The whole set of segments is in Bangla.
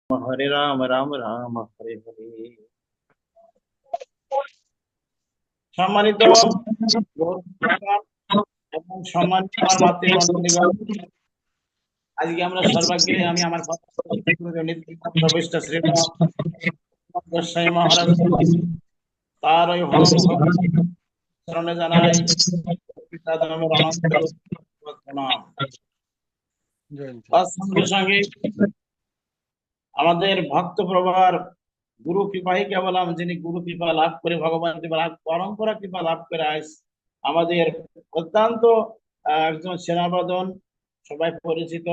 হরে রাম রাম রাম হরে হরে। সম্মানিত এবং সম্মানিত আমার মাতৃমণ্ডলীগণ, আজকে আমরা সর্বাগ্রে আমি আমার প্রবিষ্ট শ্রীরাম গোস্বামী মহারাজ তার ওই চরণে জানাই পিতা ধর্মের অনন্ত প্রণাম। তার সঙ্গে সঙ্গে আমাদের ভক্ত প্রভার গুরু কৃপাকে বললাম, যিনি গুরু কৃপা লাভ করে ভগবান কৃপা লাভ পরম্পরা কৃপা লাভ করে আজ আমাদের অত্যন্ত একজন সেনাবাদন সবাই পরিচিত,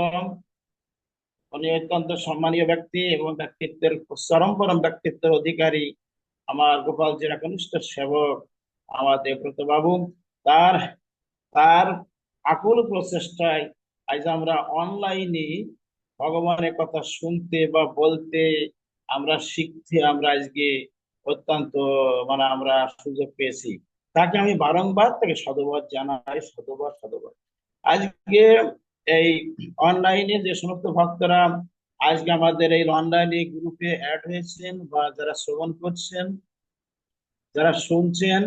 উনি অত্যন্ত সম্মানীয় ব্যক্তি এবং ব্যক্তিত্বের চরম পরম ব্যক্তিত্বের অধিকারী আমার গোপালজির একনিষ্ঠ সেবক আমার দেবব্রত বাবু। তার তার আকুল প্রচেষ্টায় আজ আমরা অনলাইনে ভগবানের কথা শুনতে বা বলতে, আমরা শিখতে, আমরা আজকে অত্যন্ত আমরা সুযোগ পেয়েছি। তাকে আমি বারংবার তাকে সাধুবাদ জানাই, সাধুবাদ সাধুবাদ। আজকে এই অনলাইনে যে সমস্ত ভক্তরা আজকে আমাদের এই অনলাইনে গ্রুপে অ্যাড হয়েছেন বা যারা শ্রবণ করছেন, যারা শুনছেন,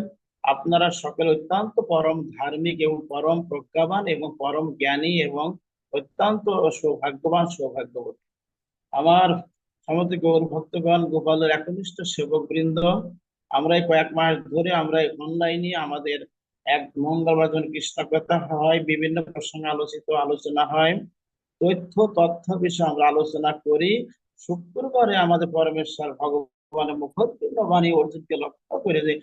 আপনারা সকলে অত্যন্ত পরম ধার্মিক এবং পরম প্রজ্ঞাবান এবং পরম জ্ঞানী এবং অত্যন্ত সৌভাগ্যবান সৌভাগ্যবতী। আমার সমস্ত গৌর ভক্তগণ, গোপালের একনিষ্ঠ সেবক বৃন্দ, আমরা এই কয়েক মাস ধরে আমরা অনলাইনে আমাদের এক মঙ্গলবার দিন কৃষ্ণ কথা হয়, বিভিন্ন প্রসঙ্গে আলোচনা হয়, তথ্য বিষয়ে আমরা আলোচনা করি। শুক্রবারে আমাদের পরমেশ্বর ভগবানের মুখোদ্গীর্ণ বাণী অর্জুনকে লক্ষ্য করে যে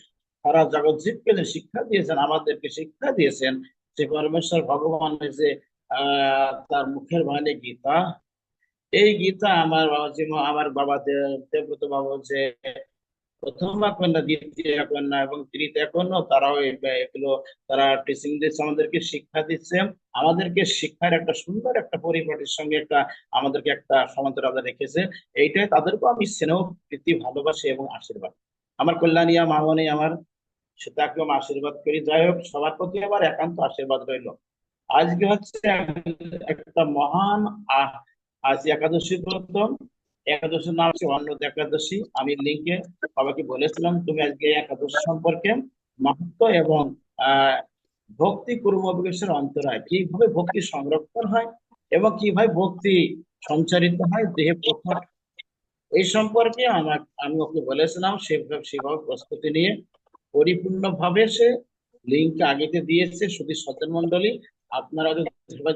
সারা জগৎ জীবকে যে শিক্ষা দিয়েছেন, আমাদেরকে শিক্ষা দিয়েছেন, সে পরমেশ্বর ভগবানের যে তার মুখের বাণী গীতা, এই গীতা আমার বাবা দেবব্রত বাবু যে প্রথম কন্যা, দ্বিতীয় কন্যা এবং তৃতীয় কন্যা, তারাও এগুলো তারা টিচিং দিচ্ছে, আমাদেরকে শিক্ষা দিচ্ছে। আমাদেরকে শিক্ষার একটা সুন্দর একটা পরিপাটির সঙ্গে একটা আমাদেরকে একটা সমান্তরালতা রেখেছে। এইটাই তাদেরকেও আমি স্নেহ প্রীতি ভালোবাসি এবং আশীর্বাদ। আমার কল্যাণিয়া মামনি আমার, সেটাকেও আমি আশীর্বাদ করি। যাই হোক, সবার প্রতি আমার একান্ত আশীর্বাদ রইল। আজকে হচ্ছে একটা মহান আজ একাদশী ব্রত। একাদশীর নাম হচ্ছে অন্ন একাদশী। আমি লিঙ্কে সবাইকে বলেছিলাম, তুমি আজকে একাদশী সম্পর্কে মাহাত্ম্য এবং আহ ভক্তি কুর্ম বিকাশের অন্তরায়, কিভাবে ভক্তি সংরক্ষণ হয় এবং কিভাবে ভক্তি সঞ্চারিত হয় দেহে প্রকট, এই সম্পর্কে আমি ওকে বলেছিলাম। সেভাবে প্রস্তুতি নিয়ে পরিপূর্ণ ভাবে সে লিঙ্ক আগেতে দিয়েছে। শুধু সজ্জন মন্ডলী, আপনারা যদি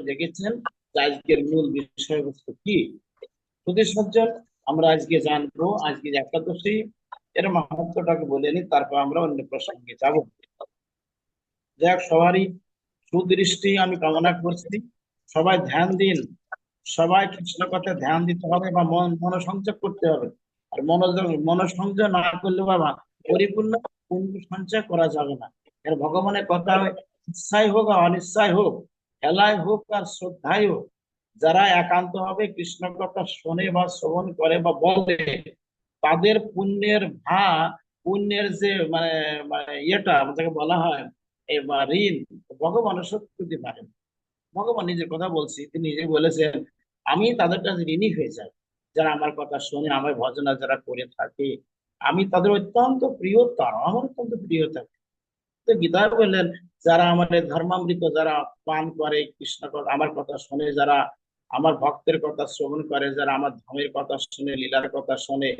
দেখেছেন যে আজকের মূল বিষয়বস্তু কি, শুধু সজ্জন, আমরা আজকে জানবো আজকে একাদশী এর মাহাত্ম্যটাকে বলে নি, তারপর আমরা অন্য প্রসঙ্গে যাব। যাক, সবারই সুদৃষ্টি আমি কামনা করছি। সবাই ধ্যান দিন, সবাই কৃষ্ণ কথা ধ্যান দিতে হবে বা মনোসংযোগ করতে হবে। আর মনোসংযোগ না করলে বাবা পরিপূর্ণ পুণ্য সঞ্চয় করা যাবে না। এর ভগবানের কথা, ইচ্ছাই হোক আর অনিচ্ছাই হোক, হেলায় হোক আর শ্রদ্ধাই হোক, যারা একান্ত হবে কৃষ্ণ কথা শোনে বা শ্রবণ করে বা বলে, তাদের পুণ্যের পুণ্যের যে ইয়েটা আমাদেরকে বলা হয় এবার ঋণ, ভগবানের শোধ করতে পারেন। ভগবান নিজের কথা বলছি, তিনি নিজে বলেছেন, আমি তাদের কাছে ঋণী হয়ে যাই যারা আমার কথা শুনে আমার ভজনা যারা করে থাকে। আমি তাদের অত্যন্ত প্রিয়, তারা আমার অত্যন্ত প্রিয় থাকে। তো গীতায় বললেন, যারা আমাদের ধর্মামৃত যারা পান করে, কৃষ্ণ কথা আমার কথা শুনে, যারা আমার ভক্তের কথা শ্রবণ করে, যারা আমার ধামের কথা শুনে, লীলার কথা শুনে,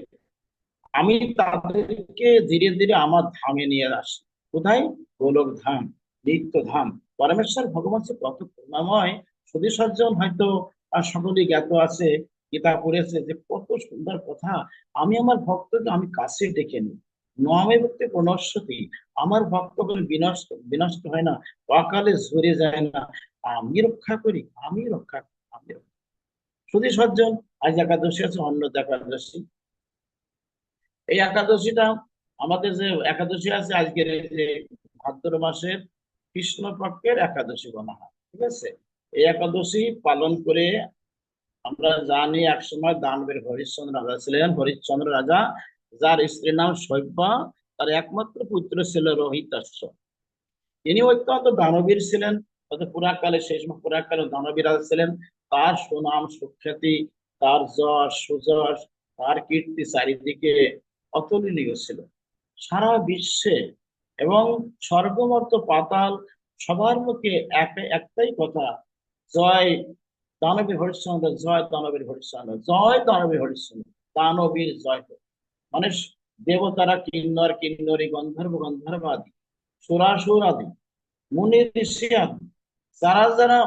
আমি তাদেরকে ধীরে ধীরে আমার ধামে নিয়ে আসি। কোথায়? গোলক ধাম, নিত্য ধাম। পরমেশ্বর ভগবান সে কত করুণাময়। শুধু সজ্জন হয়তো সকলেই জ্ঞাত আছে, গীতা পড়েছে যে কত সুন্দর কথা। আমি আমার ভক্তকে আমি কাছে ডেকে নিই, নমে ভক্তি প্রণশ্যতি, আমার ভক্তগণ বিনষ্ট বিনষ্ট হয় না, অকালে ঝরে যায় না, আমি রক্ষা করি, আমি রক্ষা করি, আমি রক্ষা করি। শুধু সজ্জন, আজ একাদশী আছে, অন্য একাদশী। এই একাদশীটা আমাদের যে একাদশী আছে আজকের, এই যে ভাদ্র মাসের কৃষ্ণপক্ষের একাদশী বলা হয়, ঠিক আছে। এই একাদশী পালন করে আমরা জানি একসময় দানবের হরিশ্চন্দ্র রাজা ছিলেন। হরিশ্চন্দ্র রাজা, যার স্ত্রীর নাম শৈব্যা, তার একমাত্র পুত্র ছিল রোহিতাশ্ব। তিনি অত্যন্ত দানবীর ছিলেন। হয়তো পুরাকালে, সেই সময় পুরাকালে দানবীর রাজা ছিলেন। তার সুনাম সুখ্যাতি, তার যশ সুযশ তার কীর্তি চারিদিকে অতুলনীয় ছিল সারা বিশ্বে। এবং স্বর্গমর্ত পাতাল সবার মুখে একটাই কথা, জয় দানবীর হরিশ্চন্দ্র, জয় দানবীর হরিশ্চন্দ্র, জয় দানবীর হরিশ্চন্দ্র, দানবীর জয় হোক। মানে দেবতারা, কিন্নর কিন্নরী, গন্ধর্ব গন্ধর্বাদি, সুরাসুর আদি, মুনি ঋষি আদি, যারা যারা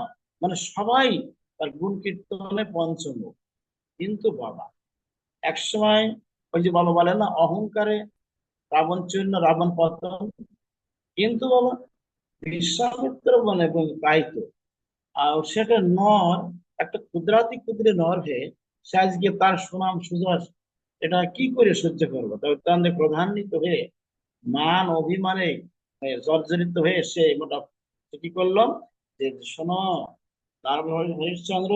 মানে সবাই তার গুণ কীর্তনে পঞ্চমুখ। কিন্তু বাবা একসময় ওই যে বাবা বলে না, অহংকারে রাবণ চূর্ণ রাবণ পতন। কিন্তু বাবা বিশ্বামিত্র বনে এবং কাইত, আর সেটা নর, একটা ক্ষুদ্রাতি ক্ষুদ্র নর হয়ে সে আজকে তার সুনাম সুযশ এটা কি করে সহ্য করবো? তবে তাদের প্রধান্বিত হয়ে মান অভিমানে জর্জরিত হয়ে সে মোটা সে কি করলো, যে শোনো হরিশ্চন্দ্র,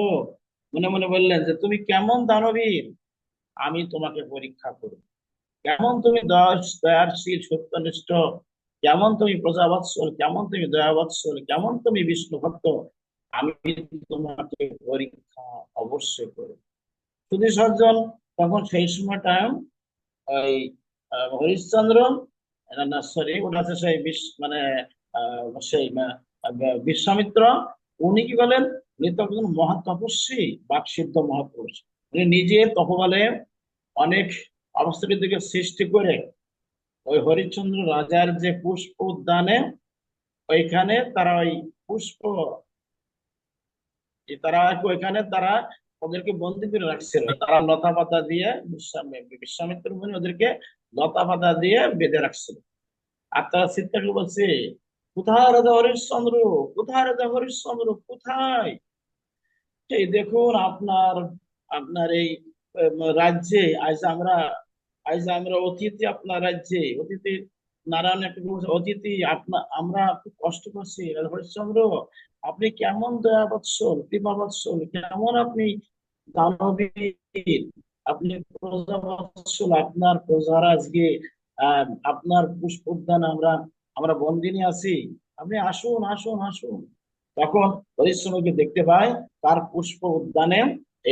মনে মনে বললেন যে তুমি কেমন দানবীর, আমি তোমাকে পরীক্ষা করব। কেমন তুমি দয়াশীল সত্যনিষ্ঠ, কেমন তুমি প্রজাবৎসল, কেমন তুমি দয়াবৎসল, কেমন তুমি বিষ্ণু ভক্ত, আমি তোমাকে পরীক্ষা অবশ্যই করব। শুধু সজ্জন তখন সেই সময়টা ওই হরিশ্চন্দ্র, না সরি ওটা হচ্ছে সেই মানে সেই বিশ্বামিত্র, উনি কি বলেন, উনি তো একজন মহা তপস্বী, বাকসিদ্ধ মহাপুরুষ। উনি নিজে তপবলে অনেক অবস্থিতিকে সৃষ্টি করে ওই হরিশ্চন্দ্র রাজার যে পুষ্প উদ্যানে, ওইখানে তারা ওই পুষ্প তারা ওইখানে তারা ওদেরকে বন্দি করে রাখছিল। তারা লতা পাতা দিয়ে বিশ্বামিত্র মুনি ওদেরকে লতা পাতা দিয়ে বেঁধে রাখছিল। আর তারা চিৎকার করে বলছে, কোথায় রাজা হরিশ্চন্দ্র, কোথায় রাজা হরিশ্চন্দ্র, কোথায়? এই দেখুন আপনার আপনার এই রাজ্যে আজ আমরা অতিথি, আপনার রাজ্যে অতিথি। নারায়ণ একটা বলছে, অতিথি আপনার, আমরা খুব কষ্ট করছি রাজা হরিশ্চন্দ্র, আপনি কেমন দয়া বৎসল কৃপা বৎসল, কেমন আপনি দানবীর, আপনি প্রজা বৎসল, আপনার প্রজারা আজকে আপনার পুষ্প উদ্যানে আমরা আমরা বন্দিনী আছি, আপনি আসুন আসুন আসুন। তখন হরিশ্চন্দ্রকে দেখতে পায় তার পুষ্প উদ্যানে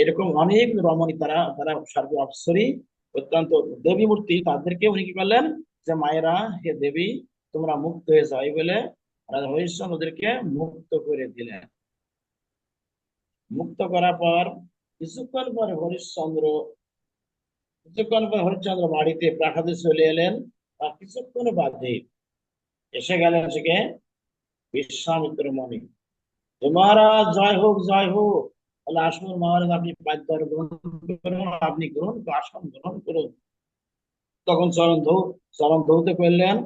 এরকম অনেক রমণী, তারা তারা সর্ব অপ্সরী, অত্যন্ত দেবী মূর্তি, তাদেরকে উনি কি করলেন, যে মায়েরা, হে দেবী তোমরা মুক্ত হয়ে যাও, এই বলে রাজা হরিশ্চন্দ্র ওদেরকে মুক্ত করে দিলেন। মুক্ত করার পর কিছুক্ষণ পরে হরিশ্চন্দ্র বাড়িতে প্রাসাদে চলে এলেন। আর কিছুক্ষণ বাদে এসে গেলেন সেখানে বিশ্বামিত্র মণি। যে মহারাজ জয় হোক জয় হোক। বলে আসুন মহারাজ, আপনি পাদ্য গ্রহণ করুন, আপনি গ্রহণ করুন, আসন গ্রহণ করুন। তখন চরণ ধৌত করলেন,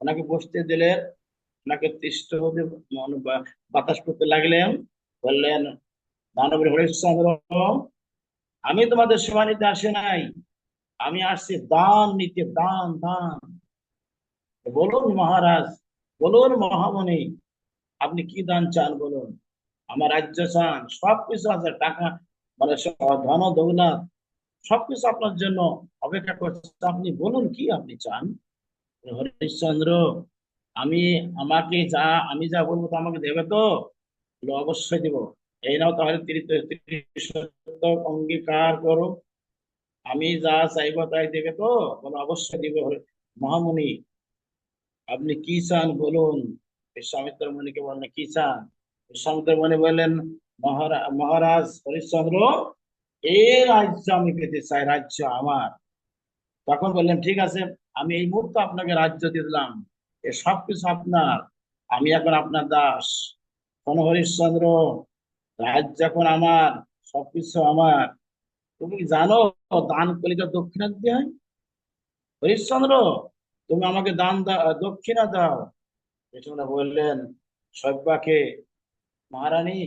ওনাকে বসতে দিলেন, ওনাকে তিষ্ঠ হতে বাতাস করতে লাগলেন। বললেন, দানবের হরিশ্চন্দ্র, আমি তোমাদের সেবা নিতে আসি নাই, আমি আসছি দান নিতে, দান দান। বলুন মহারাজ, বলুন মহামণি, আপনি কি দান চান বলুন। আমার রাজ্য চান, সবকিছু আছে, টাকা মানে ধন দৌলত সবকিছু আপনার জন্য অপেক্ষা করছে, আপনি বলুন কি আপনি চান। হরিশ্চন্দ্র, আমি আমাকে যা আমি যা বলবো তো আমাকে দেবে তো? বললো, অবশ্যই দিব। এই নাও তাহলে 30 শতক অঙ্গীকার করো, আমি যা চাইবো তাই দেবে তো? বলো অবশ্যই দিব মহামুনি, আপনি কি চান বলুন। বিশ্বামিত্র মুনিকে বললেন, কি চান? বিশ্বামিত্র মুনি বললেন, মহারাজ হরিশ্চন্দ্র, এই রাজ্য আমি পেতে চাই, রাজ্য আমার। তখন বললেন, ঠিক আছে, আমি এই মুহূর্তে আপনাকে রাজ্য দিয়ে দিলাম, এ সবকিছু আপনার, আমি এখন আপনার দাস। কোন হরিশ্চন্দ্র, রাজ্য এখন আমার, সবকিছু আমার। তুমি কি জানো দান করলে তো দক্ষিণা দিতে হয়? হরিশ্চন্দ্র, তুমি আমাকে দান দক্ষিণা দাও। কৃষ্ণ বললেন সব্যাকে, মহারানী,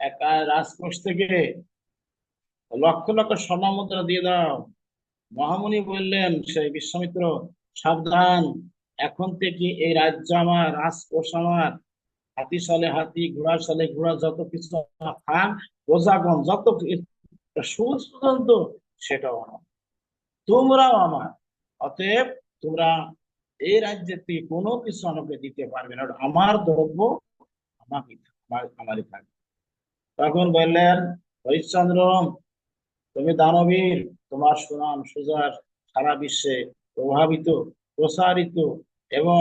এক রাজকোষ থেকে লক্ষ লক্ষ স্বর্ণ মুদ্রা দিয়ে দাও। মহামুনি বললেন, সেই বিশ্বামিত্র, সাবধান, এখন থেকে এই রাজ্য আমার, রাজকোষ আমার, হাতি সালে হাতি, ঘোড়া সালে ঘোড়া, যত কিছু থাক, প্রজাগণ যত সুস্থ সেটাও আমার, তোমরাও আমার। অতএব তোমরা এই রাজ্যের থেকে কোনো কিছু আমাকে দিতে পারবে না, ওটা আমার দ্রব্য, আমাকে আমারই থাকবে। তখন বললেন, হরিশ্চন্দ্র, তুমি দানবীর, তোমার সুনাম সুজার সারা বিশ্বে প্রভাবিত, প্রসারিত, এবং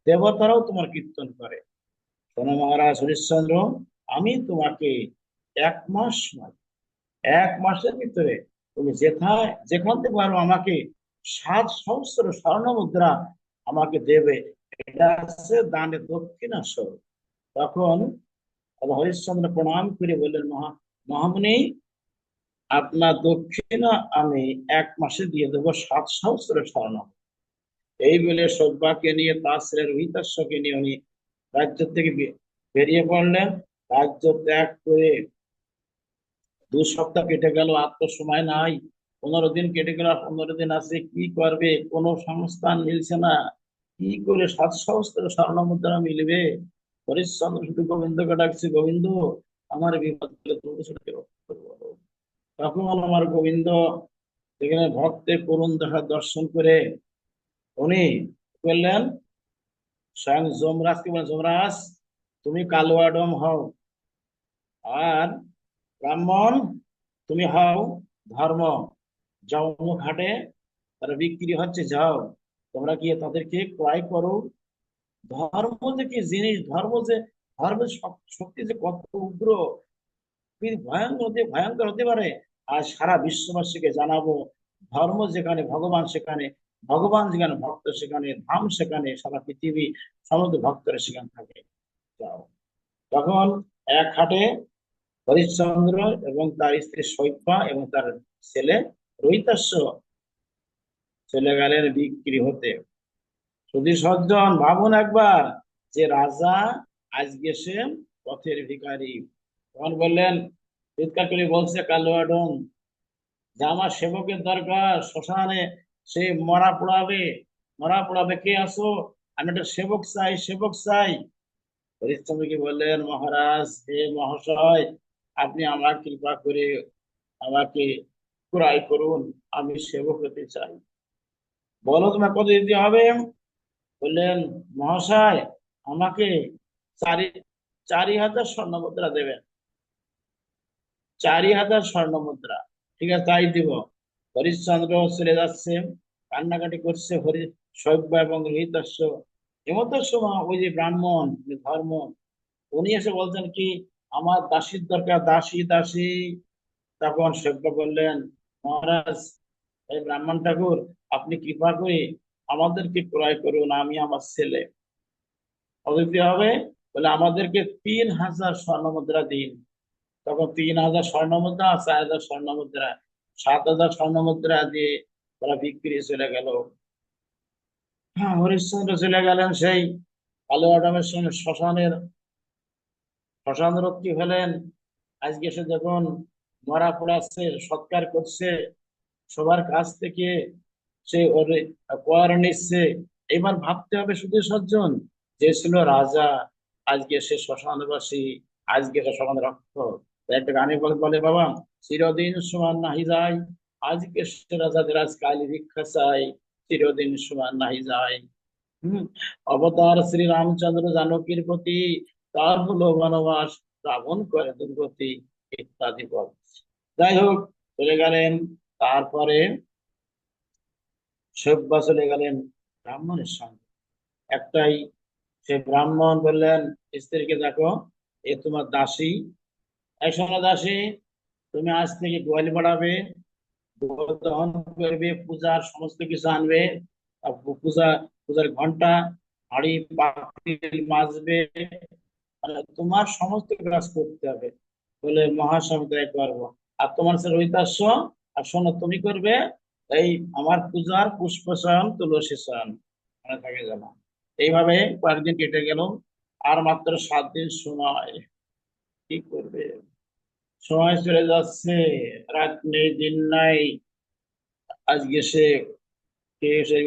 দেবতারাও তোমার কীর্তন করে। শোনো মহারাজ হরিশ্চন্দ্র, আমি তোমাকে 1 মাস সময়, 1 মাসের ভিতরে তুমি যেথায় যেখান থেকে পারো আমাকে 7 সহস্র স্বর্ণ মুদ্রা আমাকে দেবে। এটা হচ্ছে দানের দক্ষিণা স্বরূপ। তখন হরিশ্চন্দ্র প্রণাম করে বললেন, মহামুনি, আপনার দক্ষিণা আমি 1 মাসে দিয়ে দেবো 7 সহস্র স্বর্ণ। এই বলে সব্যাকে নিয়ে, তার ছেলে রোহিতাশ্বকে নিয়ে উনি রাজ্য থেকে বেরিয়ে পড়লেন। রাজ্য ত্যাগ করে 2 সপ্তাহ কেটে গেল, আর তো সময় নাই। 15 দিন কেটে গেল, 15 দিন আছে, কি করবে? কোনো সংস্থান মিলছে না। কি করে 7 সহস্র স্বর্ণ মুদ্রা মিলবে? হরিশ্চন্দ্র শুধু গোবিন্দকে ডাকছে, গোবিন্দ, আমার বিপদ হলে তুমি সেটা রক্ষা করো। তখন আমার গোবিন্দ সেখানে ভক্তের করুণ দেখা দর্শন করে উনি বললেন, স্বয়ং যমরাজকে বলেন, যমরাজ, তুমি কালুয়াডম হও, আর ব্রাহ্মণ তুমি হও ধর্ম। যাও অমুক হাটে, তারা বিক্রি হচ্ছে, যাও তোমরা গিয়ে তাদেরকে ক্রয় করো। ধর্ম যে কি জিনিস, ধর্মের শক্তি যে কত উগ্র, কি ভয়ঙ্কর হতে পারে। আর সারা বিশ্ববাসীকে জানাবো, ধর্ম যেখানে ভগবান সেখানে, ভগবান যেখানে ভক্ত সেখানে, ধাম সেখানে, সারা পৃথিবী সমস্ত ভক্তরা সেখানে থাকে, যাও। তখন এক হাটে হরিশ্চন্দ্র এবং তার স্ত্রী শৈব্যা এবং তার ছেলে রোহিতাস্য চলে গেলেন বিক্রি হতে। শুধু সজ্জন, ভাবুন একবার, যে রাজা আজকে সে পথের ভিখারি। তখন বললেন, চিৎকার করে বলছে কালুয়াডন, যে আমার সেবকের দরকার, শ্মশানে সে মরা পোড়াবে, কে আসো, আমি একটা সেবক চাই, সেবক চাই। হরিশ্চন্দ্র কি বললেন, মহারাজ, হে মহাশয়, আপনি আমার কৃপা করে আমাকে ক্রয় করুন, আমি সেবক হতে চাই। বলো তোমার কত দিতে হবে? বললেন, মহাশয়, আমাকে চারি 4,000 স্বর্ণ মুদ্রা দেবেন। 4,000 স্বর্ণ মুদ্রা, ঠিক আছে, তাই দিব। হরিশ্চন্দ্র চলে যাচ্ছে, কান্নাকাটি করছে শৈব্য এবং রোহিতাস্য। এমতো সময় ওই যে ব্রাহ্মণ, যে ধর্ম, উনি এসে বলছেন কি, আমার দাসীর দরকার, দাসী দাসী। তখন শৈব্য বললেন, মহারাজ, এই ব্রাহ্মণ ঠাকুর, আপনি কৃপা করে আমাদেরকে ক্রয় করুন, আমি আমার ছেলে। কত দিতে হবে? বলে, আমাদেরকে 3,000 স্বর্ণ মুদ্রা দিন। তখন 3,000 স্বর্ণ মুদ্রা, 4,000 স্বর্ণ মুদ্রা, 7,000 স্বর্ণ মুদ্রা দিয়ে তারা বিক্রি চলে গেল। হ্যাঁ, হরিশ্চন্দ্র চলে গেলেন সেই কালুয়াডামের সঙ্গে শ্মশান রক্ষী হলেন। আজকে সে যখন মরা পোড়াচ্ছে, সৎকার করছে, সবার কাছ থেকে সে ওর কর নিচ্ছে। এবার ভাবতে হবে, শুধু সজ্জন, যে ছিল রাজা, আজকে সে শ্মশানবাসী, আজকে সে শ্মশান রক্ষক। তাই একটা গানে বলে বলে, বাবা, চিরদিন সমান নাহি যায়, আজকে সে রাজাদের আজ কালী ভিক্ষা চাই, চিরদিন সমান নাহি যায়। হম অবতার শ্রী রামচন্দ্র জানকীর প্রতি, তার হলো বনবাস, রাবণ করে দুর্গতি, ইত্যাদি পদ। যাই হোক, চলে গেলেন। তারপরে সব্যা চলে গেলেন ব্রাহ্মণের সঙ্গে। একটাই, সে ব্রাহ্মণ বললেন স্ত্রীকে, দেখো, এ তোমার দাসী। এই শোনো দাসী, তুমি আজ থেকে গোয়াল বাড়াবে, গোয়াল দহন করবে, পূজার সমস্ত কিছু আনবে, আর পূজার ঘন্টা, হাঁড়ি পাতিল মাজবে, মানে তোমার সমস্ত কাজ করতে হবে। বলে, মহাস্বামী, তাই পারবো। আর তোমার সে রহিতাস্য, আর শোনো, তুমি করবে এই আমার পূজার পুষ্পচয়ন, তুলসী চয়ন, মনে থাকে যেন। এইভাবে কয়েকদিন কেটে গেল, আর মাত্র 7 দিন সময়। কি করবে? সময় চলে যাচ্ছে, রাত নেই, দিন নাই। আজকে সে কে সেই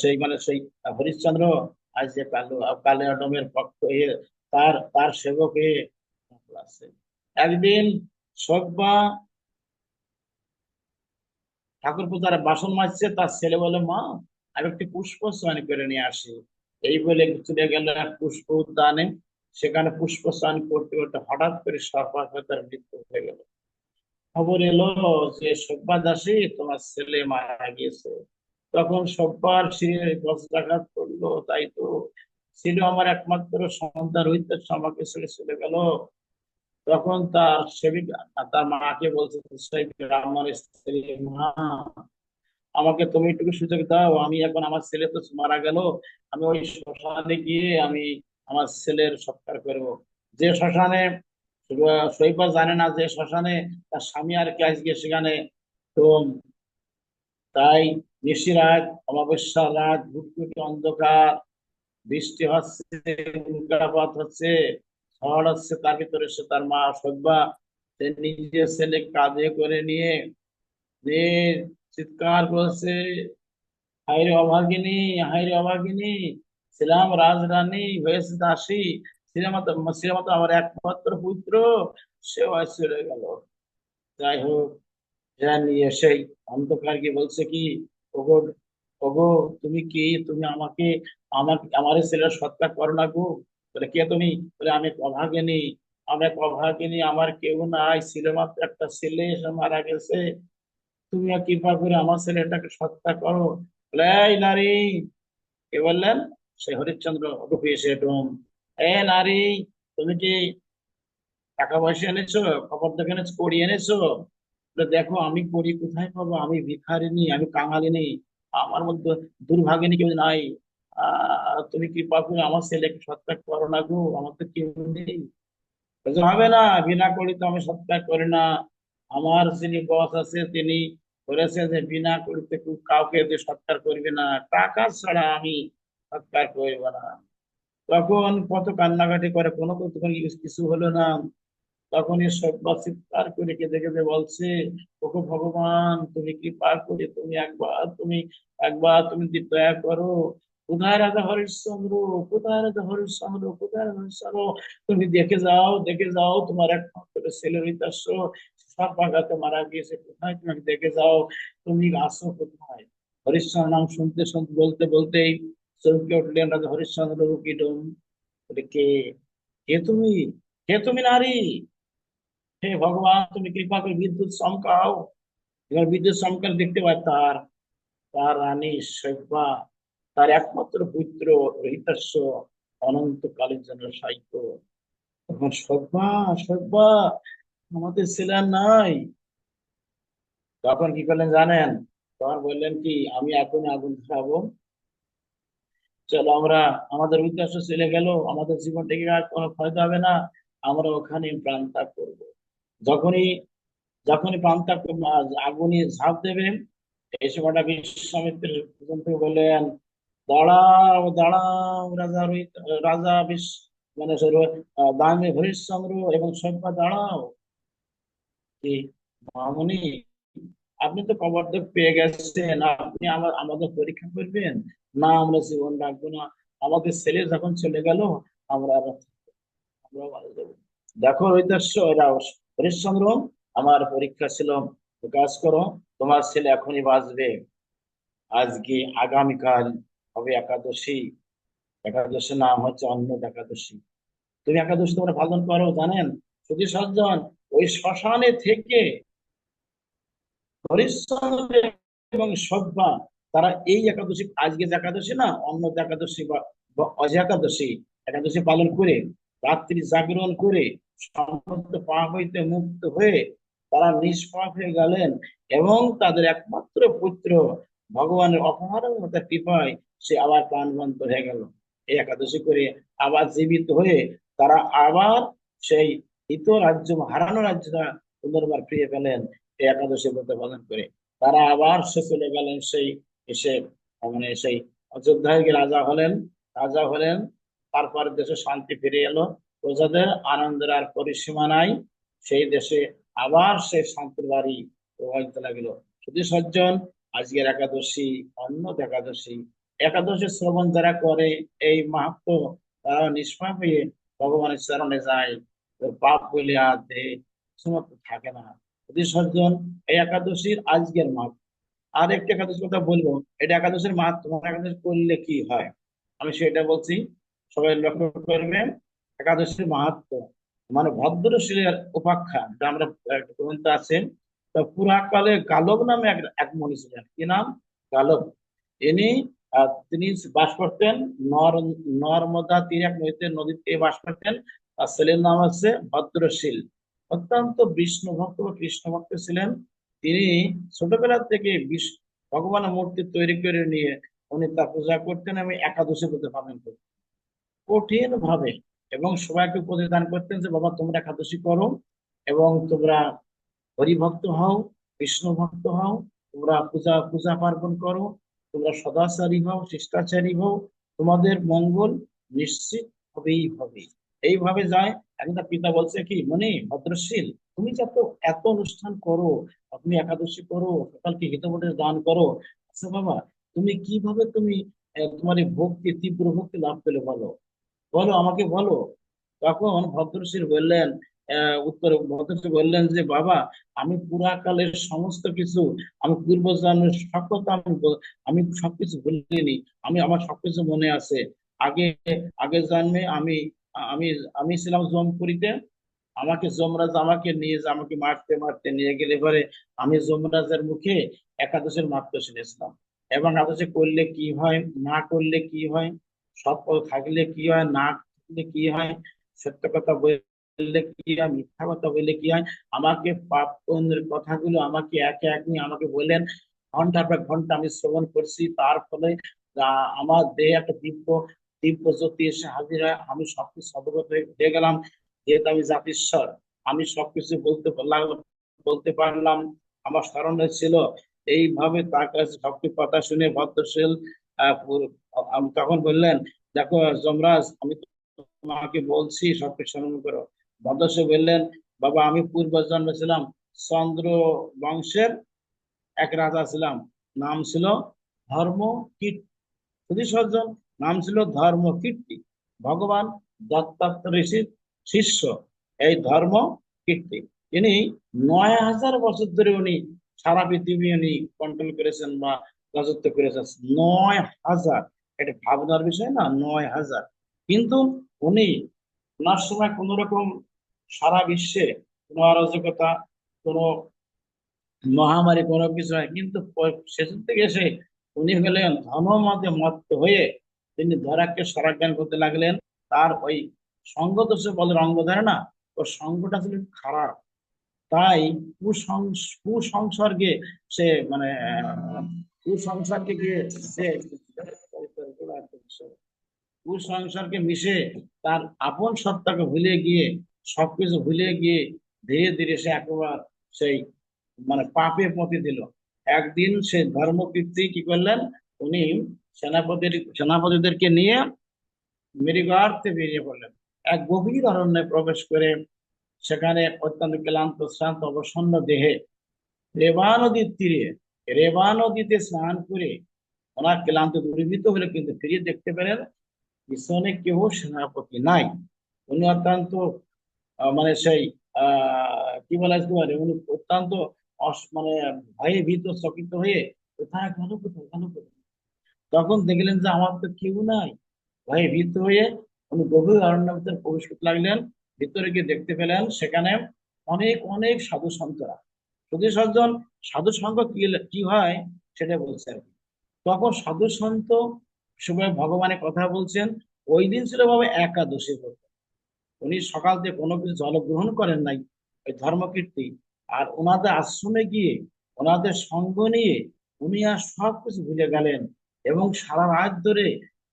সেই মানে সেই হরিশ্চন্দ্র, আজ যে কালিয়াডমের পক্ষ হয়ে তার সেবক হয়ে আছে। একদিন সব্যা ঠাকুর পূজার বাসন মাজছে, তার ছেলে বলে, মা, আমি একটি পুষ্প চয়ন করে নিয়ে আসি। এই বলে চলে গেল এক পুষ্প উদ্যানে। সেখানে পুষ্প চয়ন করতে করতে হঠাৎ করে সর্পাঘাতে তার মৃত্যু হয়ে গেল। খবর এলো যে সব্যা দাসী তোমার ছেলে মারা গিয়েছে। তখন সব্বার শিরে বজ্রাঘাত করলো, তাই তো ছিল আমার একমাত্র সন্তান হইতে আমাকে ছেড়ে চলে গেল। তখন তার সেবিকা তার মাকে বলছে, সেই ব্রাহ্মণের স্ত্রী, মা আমাকে তুমি একটু সুযোগ দাও, আমি এখন আমার ছেলে তো মারা গেল, আমি ওই শ্মশানে গিয়ে আমি আমার ছেলের সৎকার করব। যে শ্মশানে সৈকত জানে না যে শ্মশানে তার স্বামী আর কি আজকে সেখানে। তো তাই নিশি রাত, অমাবস্যার রাত, ঘুটঘুটে অন্ধকার, বৃষ্টি হচ্ছে, উল্কাপাত হচ্ছে, ঝড় হচ্ছে, তার ভিতরে সে তার মা সব্যা সে নিজের ছেলে কাঁধে করে নিয়ে নিয়ে চিৎকার করছে, হায়রে অভাগিনী, হায়রে অভাগিনী, ছিলাম রাজরানী, হয়েছে দাসী, ছিলাম তো আমার একমাত্র পুত্র, সেও আজ চলে গেল। যাই হোক, এরা নিয়ে সেই অন্ধকার কি বলছে কি, ওগো, ওগো, তুমি কি, তুমি আমাকে আমার ছেলের সৎকার করো না গো। বলে, কে তুমি? বলে, আমি এক অভাগিনী, আমি এক অভাগিনী, আমার কেউ নাই, ছিল মাত্র একটা ছেলে, সে মারা গেছে, তুমি আর কৃপা করে আমার ছেলেটাকে সৎকার করো। বলে, এই নারী, কে বললেন? সে হরিশ্চন্দ্র রূপে এসে ডোম। এ নারী, তুমি কি টাকা পয়সা এনেছো, খবর দেখে এনেছো, কড়ি এনেছো? বলে, দেখো আমি কড়ি কোথায় পাবো, আমি ভিখারিনী, আমি কাঙালিনী, আমার মধ্যে দুর্ভাগিনী কেউ নাই। তুমি কৃপা করে আমার ছেলেকে সৎকার করো না গো, আমার তো কেউ নেই। বলছে, হবে না, বিনা কড়ি তো আমি সৎকার করি না। আমার যিনি বস আছে তিনি বলেছে যে বিনা কড়িতে কাউকে দিয়ে সৎকার করবে না, টাকা ছাড়া আমি সৎকার করব না। তখন কত কান্নাকাটি করে, কোনো তখন কিছু হলো না। তখনই সব্যা চিৎকার করে কেঁদে কেঁদে বলছে, ওগো ভগবান, তুমি কৃপা করে তুমি দয়া করো। কোথায় রাজা হরিশ্চন্দ্র, কোথায় রাজা হরিশ্চন্দ্র, কোথায় রাজা হরিশ্চন্দ্র? তুমি দেখে যাও, দেখে যাও, তোমার একমাত্র ছেলে হইতাছ, সব বাগাতে মারা গিয়েছে, কোথায় তুমি দেখে যাও, তুমি আছো কোথায়? হরিশ্চন্দ্র নাম শুনতে শুনতে বলতে বলতেই চমকে উঠলেন রাজা হরিশ্চন্দ্র কিডম। বলে, কে, কে তুমি, কে তুমি নারী? হে ভগবান, তুমি কৃপা করে বিদ্যুৎ চমকাও। এবার বিদ্যুৎ চমকাল, দেখতে পায় তার তার রানী সব্যা, তার একমাত্র পুত্র রহিতাস্য অনন্তকালের জন্য সাহিত্য। তখন সব্যা, সব্যা, আমাদের ছেলে আর নাই। তখন কি করলেন জানেন? তখন বললেন কি, আমি এখন আগুন খাবো, চলো আমরা, আমাদের উদ্দেশ্য চলে গেল, আমাদের জীবন থেকে আর কোনো ফায়দা হবে না, আমরা ওখানে প্রাণ ত্যাগ করবো। যখনই যখনই প্রাণ ত্যাগ আগুনে ঝাঁপ দেবে, এই সময়টা বিশ্বামিত্র পর্যন্ত বললেন, দাঁড়াও, দাঁড়াও, রাজা মানে দামে হরিশ্চন্দ্র এবং সভ্যা, দাঁড়াও। কি মামুনি, আপনি তো কবর পেয়ে গেছেন, আপনি আমাদের পরীক্ষা করবেন? না, আমরা জীবন রাখবো না, আমাদের ছেলে যখন চলে গেল, আমরা আমরা মারা যাবো। দেখো হরিদাস্য, হরিশ্চন্দ্র, আমার পরীক্ষা ছিল, তো কাজ করো, তোমার ছেলে এখনই বাঁচবে, আজকে আগামীকাল হবে একাদশী, একাদশীর নাম হচ্ছে অন্ন একাদশী। তুমি একাদশী তোমরা পালন করো জানেন? শুধু সজ্জন, ওই শ্মশানে থেকে হরিশ্চন্দ্র এবং সব্যা, তারা এই একাদশী, আজকে যে একাদশী না, অন্য একাদশী বা অজ একাদশী, একাদশী পালন করে রাত্রি জাগরণ করে সমস্ত পাপ হইতে মুক্ত হয়ে তারা নিষ্পাপ হয়ে গেলেন, এবং তাদের একমাত্র পুত্র ভগবানের অপরাধ কৃপায় সে আবার প্রাণবন্ত হয়ে গেল। এই একাদশী করে আবার জীবিত হয়ে তারা আবার সেই হিত রাজ্য, হারানো রাজ্যটা পুনর্বার ফিরে পেলেন এই একাদশী ব্রত পালন করে। তারা আবার সে চলে গেলেন সেই এসে, মানে সেই অযোধ্যায় গিয়ে রাজা হলেন। তারপর দেশে শান্তি ফিরে এলো, প্রজাদের আনন্দের আর পরিসীমা নাই, সেই দেশে আবার সেই শান্তির বাড়ি প্রবাহিত লাগিল। শুধু সজ্জন, আজকের একাদশী অন্য একাদশী, একাদশী শ্রবণ যারা করে এই মাহাত্ম, তারা নিষ্পাপ হয়ে ভগবানের চরণে যায়, ওর পাপ বলে আর দেহে সমর্থ থাকে না। যদি সজ্জন, এই একাদশীর আজকের মাহাত্ম। আর একটা একাদশীর কথা বলবো, এটা একাদশীর মাহাত্ম, একাদশী করলে কি হয় আমি সেটা বলছি, সবাই লক্ষ্য করবেন। একাদশীর মাহাত্ম মানে ভদ্রশীলের উপাখ্যান, এটা আমরা একটা গ্রন্থ আছে, তো পুরাকালে গালব নামে এক এক মণি ছিলেন। কি নাম? গালব। ইনি তিনি বাস করতেন নর্মদা তীরে, এক নদীতে বাস করতেন। তার ছেলের নাম হচ্ছে ভদ্রশীল। অত্যন্ত বিষ্ণু ভক্ত বা কৃষ্ণ ভক্ত ছিলেন তিনি। ছোটবেলা থেকে ভগবানের মূর্তি তৈরি করে নিয়ে উনি তার পূজা করতেন এবং একাদশী করতে পালন করতেন কঠিন ভাবে, এবং সবাইকে প্রতিদান করতেন যে বাবা তোমরা একাদশী করো এবং তোমরা হরিভক্ত হও, কৃষ্ণ ভক্ত হও, তোমরা পূজা পূজা পার্বণ করো, তোমরা সদাচারী হও, শিষ্টাচারী হও, তোমাদের মঙ্গল নিশ্চিত হবেই হবে। এইভাবে যায়। একটা পিতা বলছে কি, মনে ভদ্রশীল, তুমি যে এত এত অনুষ্ঠান করো, তুমি একাদশী করো, সকালকে হিতবোধের দান করো, আচ্ছা বাবা তুমি কিভাবে তুমি তোমার এই ভক্তি, তীব্র ভক্তি লাভ পেলে বলো, বলো আমাকে বলো। তখন ভদ্রশীল বললেন, উত্তরে ভদ্রশীল বললেন যে বাবা, আমি পুরাকালের সমস্ত কিছু, আমি পূর্বজন্মের সকলতা আমি সবকিছু ভুলিনি। আমার সবকিছু মনে আছে। আগে আগের জন্মে আমি আমি ছিলাম জমপুরীতে। আমাকে যমরাজ আমাকে নিয়ে যে আমাকে মারতে মারতে নিয়ে গেলে পরে আমি যমরাজের মুখে একাদশের মাত্র শুনেছিলাম। এবং একাদশী করলে কি হয়, না করলে কি হয়, সৎ পথ থাকলে কি হয়, না থাকলে কি হয়, সত্য কথা বললে কি হয়, মিথ্যা কথা বললে কি হয়। আমাকে পাপ পুণ্যের কথাগুলো আমাকে একে এক নিয়ে আমাকে বললেন। ঘন্টার পর ঘন্টা আমি শ্রবণ করছি, তার ফলে আমার দেহে একটা দিব্য দিব্য জ্যোতি এসে হাজির হয়। আমি সবকিছু অবগত হয়ে গেলাম, যেহেতু আমি জাতিস্বর, আমি সবকিছু বলতে পারলাম, আমার স্মরণে ছিল। এইভাবে তার কাছে সবকিছু কথা শুনে ভদ্রশীল আমি তখন বললেন, দেখো যমরাজ, আমি তোমাকে বলছি সবকিছু স্মরণ করো। ভদ্রশীল বললেন, বাবা আমি পূর্ব জন্মে ছিলাম চন্দ্র বংশের এক রাজা ছিলাম, নাম ছিল ধর্ম কীর্তি। শুধু সজ্জন, নাম ছিল ধর্ম কীর্তি। ভগবান দত্তাত্র ঋষির শিষ্য এই ধর্ম কীর্তি। তিনি 9,000 বছর ধরে উনি সারা পৃথিবী উনি কন্ট্রোল করেছেন বা রাজত্ব করেছেন। 9,000! এটা ভাবনার বিষয় না, 9,000। কিন্তু উনি ওনার সময় কোন রকম সারা বিশ্বে কোনো অরাজকতা, কোনো মহামারী, কোনো কিছু হয়, কিন্তু শেষের থেকে এসে উনি হলেন ধনমদে মত্ত হয়ে তিনি ধরাকে সরাজ্ঞান করতে লাগলেন। তার ওই সঙ্গ দোষে বলে অঙ্গ ধরে না, ওর সঙ্গটা ছিল খারাপ। তাই কুসংসর্গে সে মানে কুসংসর্গে গিয়ে সে কুসংসর্গে মিশে তার আপন সত্তাকে ভুলে গিয়ে, সবকিছু ভুলে গিয়ে ধীরে ধীরে সে একবার সেই পাপে দিল। একদিন সে ধর্মকীর্তি কি করলেন, উনি সেনাপতিদেরকে নিয়ে মেরিগড়তে বেরিয়ে পড়লেন। এক গভীর অরণ্যে প্রবেশ করে সেখানে অত্যন্ত ক্লান্ত শ্রান্ত অবসন্ন দেহে রেবা নদীর তীরে, রেবা নদীতে স্নান করে ওনার ক্লান্ত দূরীভূত হলে, কিন্তু ফিরিয়ে দেখতে পেলেন পিছনে কেউ সেনাপতি নাই। উনি অত্যন্ত সেই কি বলা যেতে পারে, উনি অত্যন্ত মানে ভয়ে ভীত চকিত হয়ে কোথায় গেল, কোথায় গেল, কোথায়। তখন দেখলেন যে আমার তো কেউ নাই। ভয়ে ভীত হয়ে উনি গভীর অরণ্যের ভিতরে প্রবেশ করতে লাগলেন। ভিতরে গিয়ে দেখতে পেলেন সেখানে অনেক অনেক সাধু সন্তরা। শুধু সজ্জন, সাধু সঙ্গ কি কি হয় সেটা বলছে আর কি। তখন সাধু সন্ত সবাই ভগবানের কথা বলছেন। ওই দিন ছিল বাবা একাদশী ব্রত। উনি সকাল থেকে কোনো কিছু জল গ্রহণ করেন নাই, ওই ধর্মকীর্তি। আর ওনাদের আশ্রমে গিয়ে ওনাদের সঙ্গ নিয়ে উনি আর সবকিছু ভুলে গেলেন, এবং সারা রাত ধরে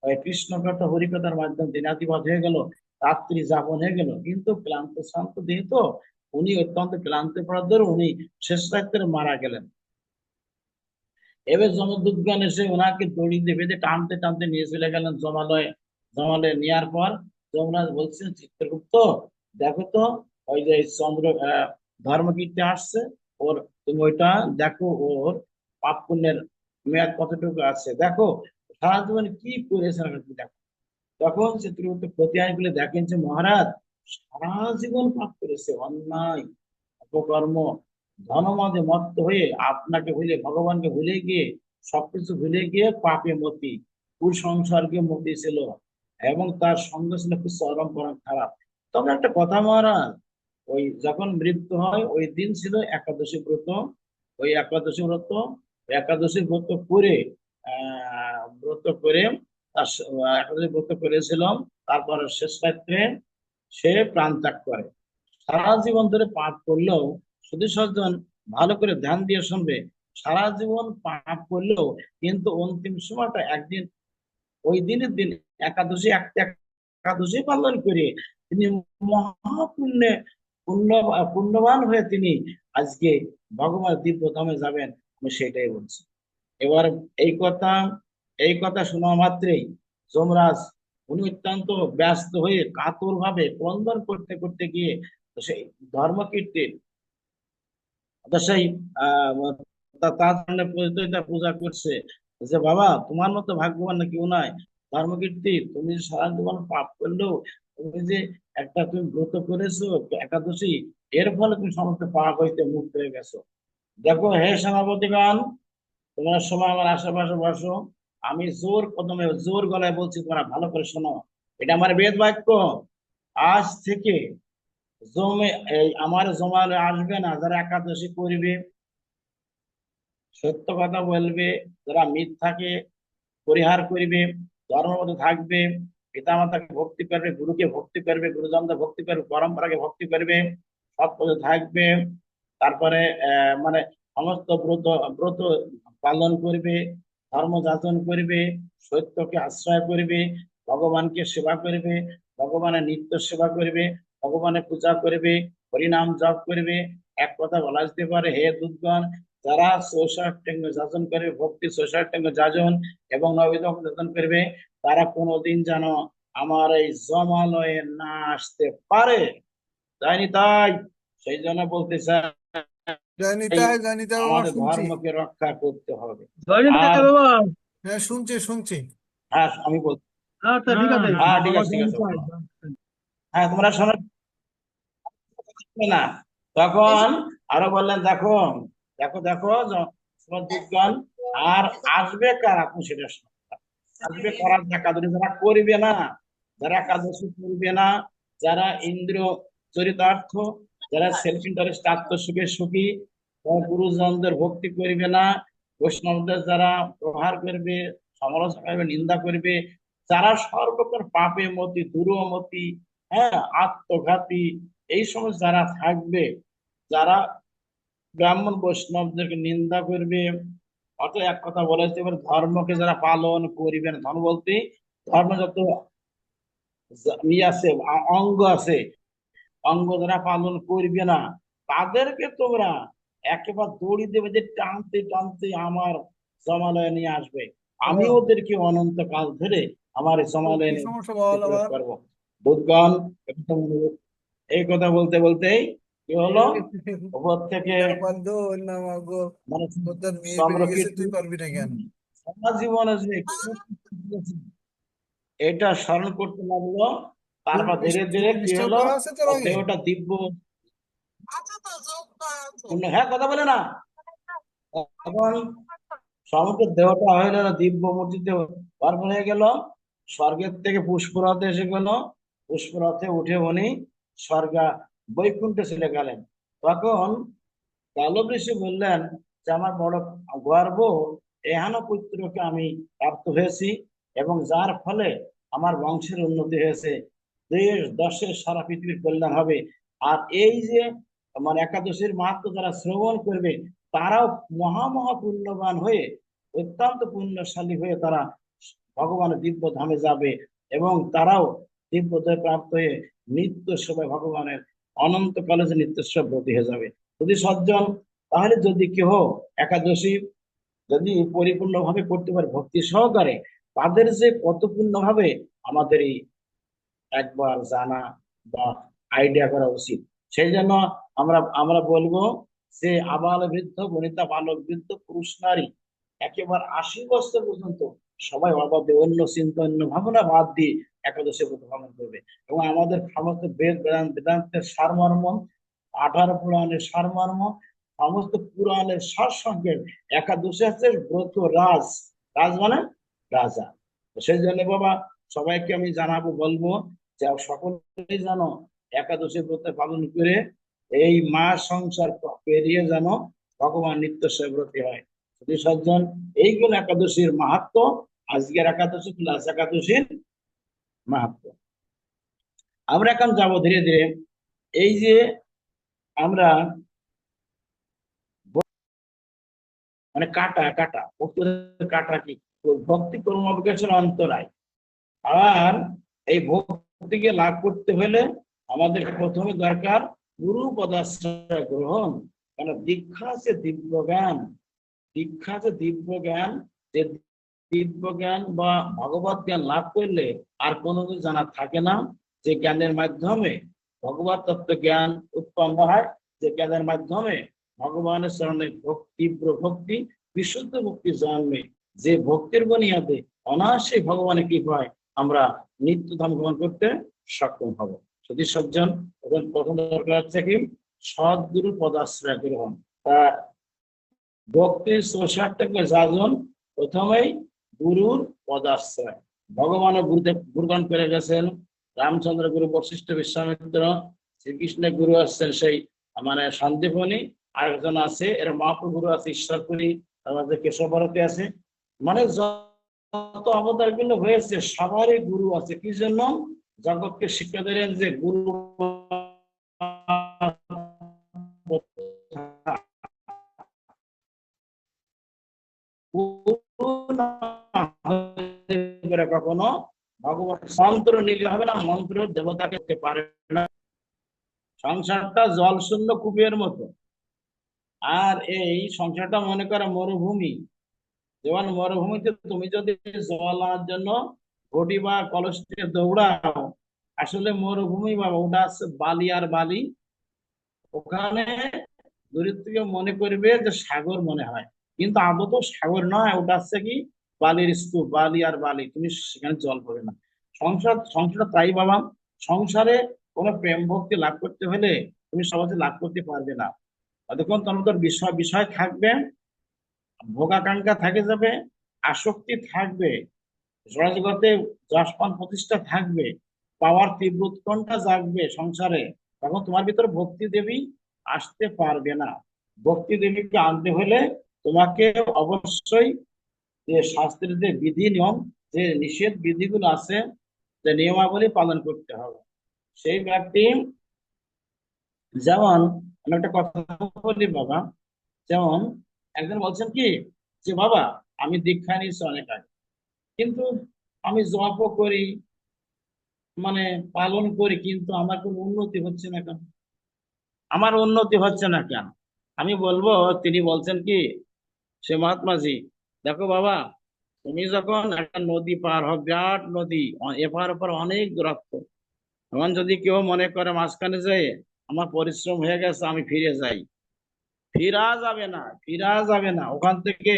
ওই কৃষ্ণ কথা হরিকথার মাধ্যমে দিনাতিপাত হয়ে গেল, রাত্রি যাপন হয়ে গেল। কিন্তু ক্লান্ত শ্রান্ত দেহ তো, উনি অত্যন্ত ক্লান্ত পড়ার ধরে উনি শেষ রাত্রে মারা গেলেন। এবার যমদূতগণ এসে ওনাকে দড়ি দিয়ে বেঁধে টানতে টানতে নিয়ে চলে গেলেন জমালয়ে। জমালয়ে নেওয়ার পর যমরাজ বলছেন, চিত্রগুপ্ত দেখো তো, ওই যে চন্দ্র ধর্মকীর্তি আসছে, ওর তুমি ওইটা দেখো, ওর পাপ পুণ্যের মেয়াদ কতটুকু আছে দেখো, সারা জীবনে কি করেছেন আপনি দেখো। তখন চিত্রগুপ্ত প্রতিহার গুলো দেখেন যে মহারাজ সারা জীবন পাপ করেছে, অন্যায় অপকর্ম, ধনমদে মত্ত হয়ে আপনাকে ভুলে, ভগবানকে ভুলে গিয়ে, সবকিছু ভুলে গিয়ে পাপে মতি, কুসংসর্গে মতি ছিল, এবং তার সঙ্গে ছিল খুব চরম পরম খারাপ। তবে একটা কথা মহারাজ, ওই যখন মৃত্যু হয় ওই দিন ছিল একাদশী ব্রত। ওই একাদশী ব্রত করে ব্রত করে একাদশী ব্রত করেছিলাম। তারপরে শেষ রাত্রে সে প্রাণ ত্যাগ করে। সারা জীবন ধরে পাপ করলেও, শুধু সজ্জন ভালো করে ধ্যান দিয়ে শুনবে, সারা জীবন পাপ করলেও কিন্তু অন্তিম সময়টা একদিন, ওই দিনের দিন একাদশী একাদশী পালন করে তিনি মহাপুণ্যে পুণ্য পুণ্যবান হয়ে তিনি আজকে ভগবান দিব্য ধামে যাবেন। আমি সেটাই বলছি। এবার এই কথা এই কথা শোনা মাত্রেই যমরাজ উনি অত্যন্ত ব্যস্ত হয়ে কাতর ভাবে ক্রন্দন করতে করতে গিয়ে সেই ধর্মকীর্তির সেই তার সামনে পূজা করছে যে, বাবা তোমার মতো ভাগ্যবান না কেউ নাই। ধর্মকীর্তি, তুমি সারা জীবন পাপ করলেও তুমি যে তুমি ব্রত করেছো একাদশী, এর ফলে তুমি সমস্ত পাপ হইতে মুক্ত হয়ে গেছো। দেখো হে সেনাপতিগণ, তোমরা সবাই আমার আশেপাশে বসো। আমি জোর কদমে জোর গলায় বলছি, তোমরা ভালো করে শোনো। এটা আমার বেদ বাক্য। আজ থেকে জমে এই আমার জমালে আসবে না যারা একাদশী করবে, সত্য কথা বলবে, যারা মিথ্যাকে পরিহার করিবে, ধর্মমত থাকবে, পিতামাতাকে ভক্তি করবে, গুরুকে ভক্তি করবে, গুরুজনদের ভক্তি করবে, পরম্পরাকে ভক্তি করবে, সৎ পথে থাকবে। তারপরে মানে সমস্ত ব্রত ব্রত পালন করবে, ধর্ম যাচন করবে, সত্যকে আশ্রয় করবে, ভগবানকে সেবা করবে, ভগবানের নিত্য সেবা করবে, ভগবানের পূজা করবে, হরিনাম জপ করবে। এক কথা বলা যেতে পারে, হে দুধগণ, যারা ষোড়শাষ্টাঙ্গ যাচন করে, ভক্তি ষোড়শাষ্টাঙ্গ যাজন এবং নববিধ যাচন করবে, তারা কোনোদিন যেন আমার এই জমালয়ে না আসতে পারে। তাই তাই সেই জন্য বলতে চাই, জয় নিতাই বাবা, আমাদের শুনছি। ধর্মকে রক্ষা করতে হবে। জয় নিতাই আর বাবা। হ্যাঁ, শুনছি শুনছি। হ্যাঁ আমি বলছি, আচ্ছা, ঠিক আছে হ্যাঁ ঠিক বাবা, আছে ঠিক জয় আছে, নিতাই। বলো। হ্যাঁ তোমরা শোনো না? তখন আরো বললেন, দেখো দেখো দেখো বিজ্ঞান, আর আসবে কারা তুমি সেটা শোনো। আসবে কারা? একাদশী যারা করবে না, যারা একাদশী করবে না, যারা ইন্দ্র চরিতার্থ, যারা সেলফ ইন্টারেস্ট আত্মসুখের সুখী, যারা গুরুজনদের ভক্তি করবে না, বৈষ্ণবদের যারা প্রহার করবে, সমালোচনা করবে, নিন্দা করবে, যারা সর্বপ্রকার পাপে মতি দুরমতি, হ্যাঁ আত্মঘাতী, এই সমস্ত যারা থাকবে, যারা ব্রাহ্মণ বৈষ্ণবদেরকে নিন্দা করবে, অর্থাৎ এক কথা বলেছে, এবার ধর্মকে যারা পালন করিবে না, ধর্ম বলতে ধর্ম যত আছে, অঙ্গ আছে, অঙ্গ যারা পালন করবে না, তাদেরকে তোমরা একেবারে দড়ি দেবে, যে টানতে টানতে আমার জমালয়ে নিয়ে আসবে। আমি বাবা, ওদেরকে অনন্তকাল ধরে আমার এই তো জমালয়ে কি নিয়ে সমস্যা বল প্রয়োগ আবার? করবো। বুধগণ, এই কথা বলতে বলতেই কি হলো, উপর থেকে বন্ধু না মাগো, মানে তোর মেয়ে পেয়ে গেছে, চন্দ্রকীর্তি তুই পারবি না কেন? সারা জীবনে যে এটা স্মরণ করতে লাগলো। তারপর ধীরে ধীরে যোগ কি নিশ্চয় হলো, করা আছে তোর ওর আগে। দেহটা দিব্য হ্যাঁ কথা বলে না, তখন সমগ্র দেহটা হয়ে গেল দিব্য মূর্তিতে ভরপুর হয়ে গেল। স্বর্গের থেকে পুষ্পরথে এসে গেল, পুষ্পরথে উঠে উনি স্বর্গা বৈকুণ্ঠে চলে গেলেন। তখন কালব ঋষি বললেন যে, আমার বড় গর্ব, এহানো পুত্রকে আমি প্রাপ্ত হয়েছি, এবং যার ফলে আমার বংশের উন্নতি হয়েছে, দেশ দশের সারা পৃথিবীর কল্যাণ হবে। আর এই যে মানে একাদশীর মাহাত্ম্য যারা শ্রবণ করবে, তারাও মহা মহা পুণ্যবান হয়ে, অত্যন্ত পুণ্যশালী হয়ে তারা ভগবানের দিব্য ধামে যাবে, এবং তারাও দিব্যতায় প্রাপ্ত হয়ে নিত্য সেবায় ভগবানের অনন্ত কলেজে নিত্য সেবা ব্রতী হয়ে যাবে। যদি সজ্জন, তাহলে যদি কেহ একাদশী যদি পরিপূর্ণভাবে করতে পারে ভক্তি সহকারে, তাদের যে কত পূর্ণ হবে আমাদের এই একবার জানা বা আইডিয়া করা উচিত। সেই জন্য আমরা আমরা বলবো যে, আবাল বৃদ্ধ বনিতা বালক বৃদ্ধ পুরুষ নারী একেবারে 80 বছর পর্যন্ত সবাই অবাধে অন্য চিন্তা অন্য ভাবনা বাদ দিয়ে একাদশী ব্রত পালন করবে। এবং আমাদের সমস্ত বেদান্তের সারমর্ম, 18 পুরাণের সারমর্ম, সমস্ত পুরাণের সারসংক্ষেপ একাদশী আছে ব্রত রাজ। রাজ মানে রাজা। সেই জন্য বাবা, সবাইকে আমি জানাবো, বলবো যে সকলেই জানো একাদশী ব্রত পালন করে এই মাস সংসার পেরিয়ে যেন ভগবান নিত্য সেব্রতী হয়। যদি সজ্জন, এইগুলো একাদশীর মাহাত্ম, আজকের একাদশী প্লাস একাদশীর মাহাত্ম। আমরা এখন যাব ধীরে ধীরে। এই যে আমরা মানে কাটা কাটা ভক্তদের কাটা কি, ভক্তি কর্মবিকাশের অন্তরায়। আর এই ভক্তিকে লাভ করতে হলে আমাদের প্রথমে দরকার গুরু পদাশ্রয় গ্রহণ। কারণ দীক্ষা আছে দিব্য জ্ঞান, দীক্ষা আছে দিব্য জ্ঞান। যে দিব্য জ্ঞান বা ভগবত জ্ঞান লাভ করলে আর কোনো কিছু জানা থাকে না। যে জ্ঞানের মাধ্যমে ভগবত তত্ত্ব জ্ঞান উৎপন্ন হয়, যে জ্ঞানের মাধ্যমে ভগবানের চরণে তীব্র ভক্তি, বিশুদ্ধ ভক্তি জন্মে। যে ভক্তির বুনিয়াদে অনায়াসে ভগবানের কৃপায় আমরা নিত্য ধাম গ্রহণ করতে সক্ষম হব। যদি সজ্জন, এখন প্রথম দরকার হচ্ছে কি সদ্গুরু পদাশ্রয় গ্রহণ। তা ভক্তির সোসারটাকে যাজন প্রথমেই গুরুর পদাশ্রয়। ভগবানের গুরুদেব গুরুগান করে গেছেন, রামচন্দ্র গুরু, বশিষ্ঠ, বিশ্বামিত্র, শ্রীকৃষ্ণের গুরু আসছেন সেই মানে সন্দীপনী, আরেকজন আছে এর মহাপ্রভু আছে ঈশ্বরপুরী, আমাদের কেশব ভারতী আছে। মানে যত অবতার গুলো হয়েছে সবারই গুরু আছে। কি জন্য? জগৎকে শিক্ষা দিলেন যে গুরু কখনো ভগবান মন্ত্র নিলে হবে না, মন্ত্র দেবতাকে দিতে পারে না। সংসারটা জল শূন্য কূপের মতো। আর এই সংসারটা মনে করো মরুভূমি। যেমন মরুভূমিতে তুমি যদি জল আনার জন্য ঘটি বা কলস দিয়ে দৌড়াও, আসলে মরুভূমি বা ওটা আছে বালি আর বালি। ওখানে দূরের থেকে মনে করবে যে সাগর মনে হয়, কিন্তু আদৌ সাগর নয়, ওটা হচ্ছে কি বালির স্তূপ, বালি আর বালি, তুমি সেখানে জল পাবে না। সংসার তাই বাবা। সংসারে কোনো প্রেম ভক্তি লাভ করতে হলে তুমি সহজে লাভ করতে পারবে না। ততক্ষণ তোমাদের বিষয় বিষয় থাকবে, ভোগাকাঙ্ক্ষা থাকে যাবে, আসক্তি থাকবে, জগতে যশপান প্রতিষ্ঠা থাকবে, পাওয়ার তীব্র উৎকণ্ঠা জাগবে সংসারে। তখন তোমার ভিতরে ভক্তি দেবী আসতে পারবে না। ভক্তি দেবীকে আনতে হলে তোমাকে অবশ্যই যে শাস্ত্রের যে বিধি নিয়ম, যে নিষেধ বিধিগুলো আছে, যে নিয়মাবলী পালন করতে হবে। সেই ব্যক্তি, যেমন আমি একটা কথা বলি বাবা, যেমন একজন বলছেন কি যে বাবা আমি দীক্ষা নিয়েছি অনেক আগে, কিন্তু আমি জপও করি, মানে পালন করি, কিন্তু আমার কোনো উন্নতি হচ্ছে না কেন? আমার উন্নতি হচ্ছে না কেন? আমি বলবো, তিনি বলছেন কি, সে মহাত্মাজি, দেখো বাবা, তুমি যখন একটা নদী পার হও, বিরাট নদী, এপার ওপার অনেক দূরত্ব, এখন যদি কেউ মনে করে মাঝখানে যায় আমার পরিশ্রম হয়ে গেছে আমি ফিরে যাই, ফিরা যাবে না, ফিরা যাবে না। ওখান থেকে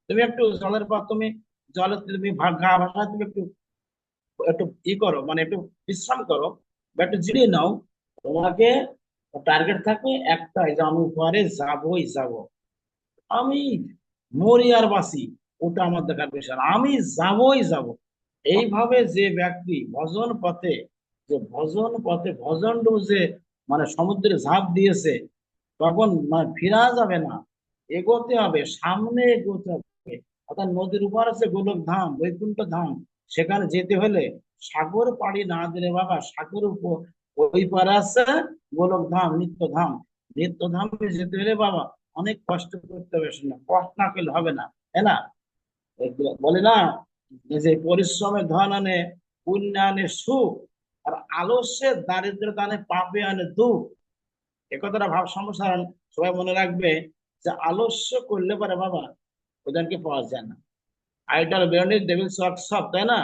তুমি একটু জলের পর তুমি জলে তুমি গা ভাসায় তুমি একটু একটু ই করো, মানে একটু বিশ্রাম করো বা একটু জিরিয়ে নাও। তোমাকে টার্গেট থাকবে একটাই, যে আমি উপরে যাবই যাব, আমি মরি আর বাঁচি, ওটা আমার দেখার বিষয় না, আমি যাবই যাব। এইভাবে যে ব্যক্তি ভজন পথে, যে ভজন পথে ভজন যে মানে সমুদ্রে ঝাঁপ দিয়েছে, তখন মানে ফিরা যাবে না, এগোতে হবে, সামনে এগোতে হবে। অর্থাৎ নদীর উপর আছে গোলক ধাম, বৈকুণ্ঠ ধাম। সেখানে যেতে হলে সাগর পাড়ি না দিলে বাবা, সাগর উপর ওই পারে আছে গোলক ধাম, নিত্য ধাম। নিত্য ধামে যেতে হলে বাবা অনেক কষ্ট করতে হবে, শোনা কষ্ট না করলে হবে না, তাই না? বলে না যে পরিশ্রমে ধন আনে, পুণ্য আনে সুখ, আর আলস্যের দারিদ্রতা আনে পাপে আনে দুঃখ। একথাটা ভাব সম্প্রসারণ সবাই মনে রাখবে, যে আলস্য করলে পারে বাবা ওদেরকে পাওয়া যায় না। আইডল বেরোনি ডেভিল সব, তাই না?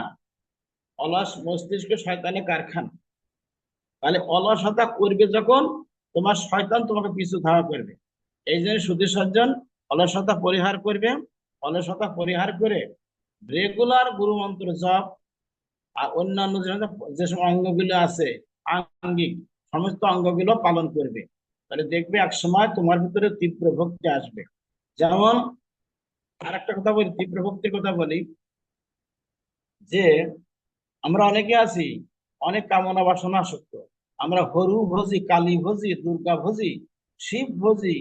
অলস মস্তিষ্ক শয়তানের কারখানা। তাহলে অলসতা করবে যখন, তোমার শয়তান তোমাকে পিছু ধাওয়া করবে। এই জন্য সুধী সজ্জন, অলসতা পরিহার করবে। অলসতা পরিহার করে রেগুলার গুরু মন্ত্র জপ আর অন্যান্য যেসব অঙ্গগুলো আছে আঙ্গিক, সমস্ত অঙ্গগুলো পালন করবে। তাহলে দেখবে এক সময় তোমার ভিতরে তীব্র ভক্তি আসবে। যেমন আর একটা কথা বলি, তীব্র ভক্তির কথা বলি, যে আমরা অনেকে আছি অনেক কামনা বাসনা আসক্ত। আমরা হরু ভোজি, কালী ভোজি, দুর্গা ভোজি, শিব ভোজি,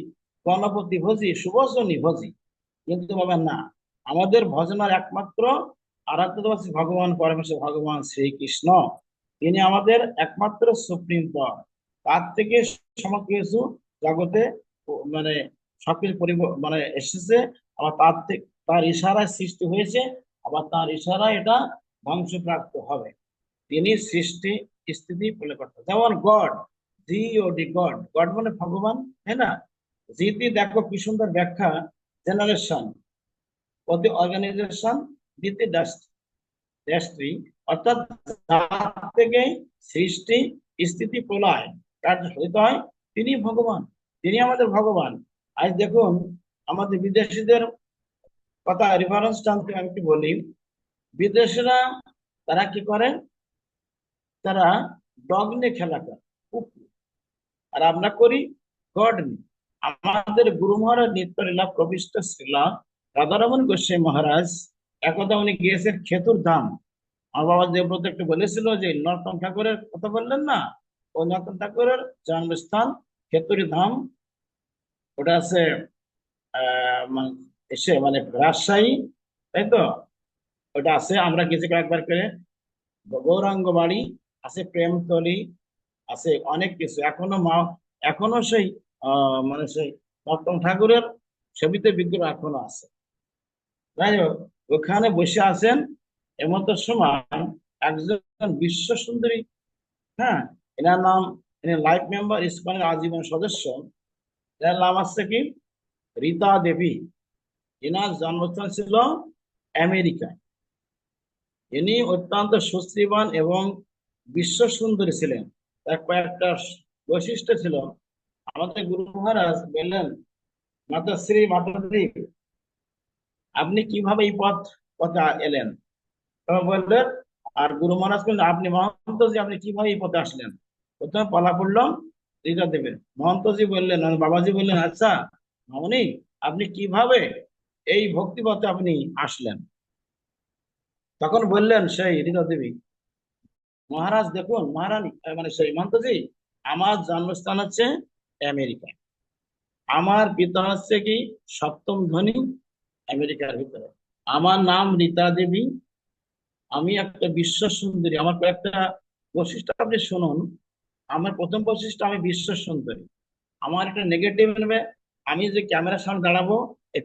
গণপতি ভোজি, সুবর্ণী ভোজি। কিন্তু বাবা না, আমাদের ভজনার একমাত্র আরাধ্য হচ্ছে ভগবান পরমেশ্বর, ভগবান শ্রীকৃষ্ণ। তিনি আমাদের একমাত্র সুপ্রিম পাওয়ার। তার থেকে সমস্ত কিছু জগতে মানে সবকিছু মানে এসেছে। আবার তার থেকে, তার ইশারায় সৃষ্টি হয়েছে, আবার তার ইশারায় এটা ধ্বংসপ্রাপ্ত হবে। তিনি সৃষ্টি স্থিতি প্রলয়কর্তা। যেমন গড, জিওডি, গড, গড মানে ভগবান, তাই না? জিতে দেখো কি সুন্দর ব্যাখ্যা, জেনারেশন, প্রতি অর্গানাইজেশন, দিতে ডাস্ট্রি, অর্থাৎ যার থেকে সৃষ্টি স্থিতি প্রলয় কার্য সাধিত হয়, তিনি ভগবান, তিনি আমাদের ভগবান। আজ দেখুন, আমাদের বিদেশিদের কথা রেফারেন্স টানতে আমি কি বলি, বিদেশিরা তারা কি করে, তারা ডগ নিয়ে খেলা করে, কুকুর। আর আমরা করি গড নিয়ে। আমাদের গুরু মহারাজ নিত্যলীলা প্রবিষ্ট শ্রীলা রাধারমণ গোস্বামী মহারাজ একদা উনি গিয়েছেন খেতুর ধাম। আমার বাবা দেবব্রত একটু বলেছিল যে নরোত্তম ঠাকুরের কথা বললেন না, ওই নরোত্তম ঠাকুরের জন্মস্থান খেতুরি ধাম। ওটা আছে এসে মানে রাজশাহী, তাই তো? ওটা আছে, আমরা গেছি কয়েকবার করে। গৌরাঙ্গ বাড়ি আছে, প্রেমতলি আছে, অনেক কিছু এখনো এখনো সেই মানে সেই নরোত্তম ঠাকুরের ছবিতে বিগ্রহ এখনো আছে। যাই হোক, ওখানে বসে আছেন এমত সময় একজন বিশ্ব সুন্দরী, হ্যাঁ, এনার নাম, ইনি লাইফ মেম্বার, ইসকনের আজীবন সদস্য। এনার নাম আছে কি, রীতা দেবী। এনার জন্মস্থান ছিল আমেরিকায়। ইনি অত্যন্ত সুশ্রীবান এবং বিশ্ব সুন্দরী ছিলেন। তার কয়েকটা বৈশিষ্ট্য ছিল। আমাদের গুরু মহারাজ বললেন, মাতাশ্রী, মাতাশ্রী, আপনি কিভাবে এই পথে এলেন? তখন বললেন, আর গুরু মহারাজ বললেন, আপনি মহন্তজি, আপনি কিভাবে এই পথে আসলেন? প্রথমে পালা পড়লাম রিতা দেবের। মহন্তজি বললেন, আর বাবাজি বললেন, আচ্ছা মামনি, আপনি কিভাবে এই ভক্তি পথে আপনি আসলেন? তখন বললেন সেই রিতা দেবী, মহারাজ দেখুন, মহারানী মানে সেই মহন্তজি, আমার জন্মস্থান হচ্ছে আমেরিকা। আমার পিতা হচ্ছে কি সপ্তম ধনী আমেরিকার ভিতরে। আমার নাম রীতা দেবী। আমি একটা বিশ্ব সুন্দরী। আমার কয়েকটা বৈশিষ্ট্য আপনি শুনুন। আমার প্রথম বৈশিষ্ট্য, আমি বিশ্ব সুন্দরী। আমার একটা নেগেটিভ নেবে, আমি যে ক্যামেরার সামনে দাঁড়াবো,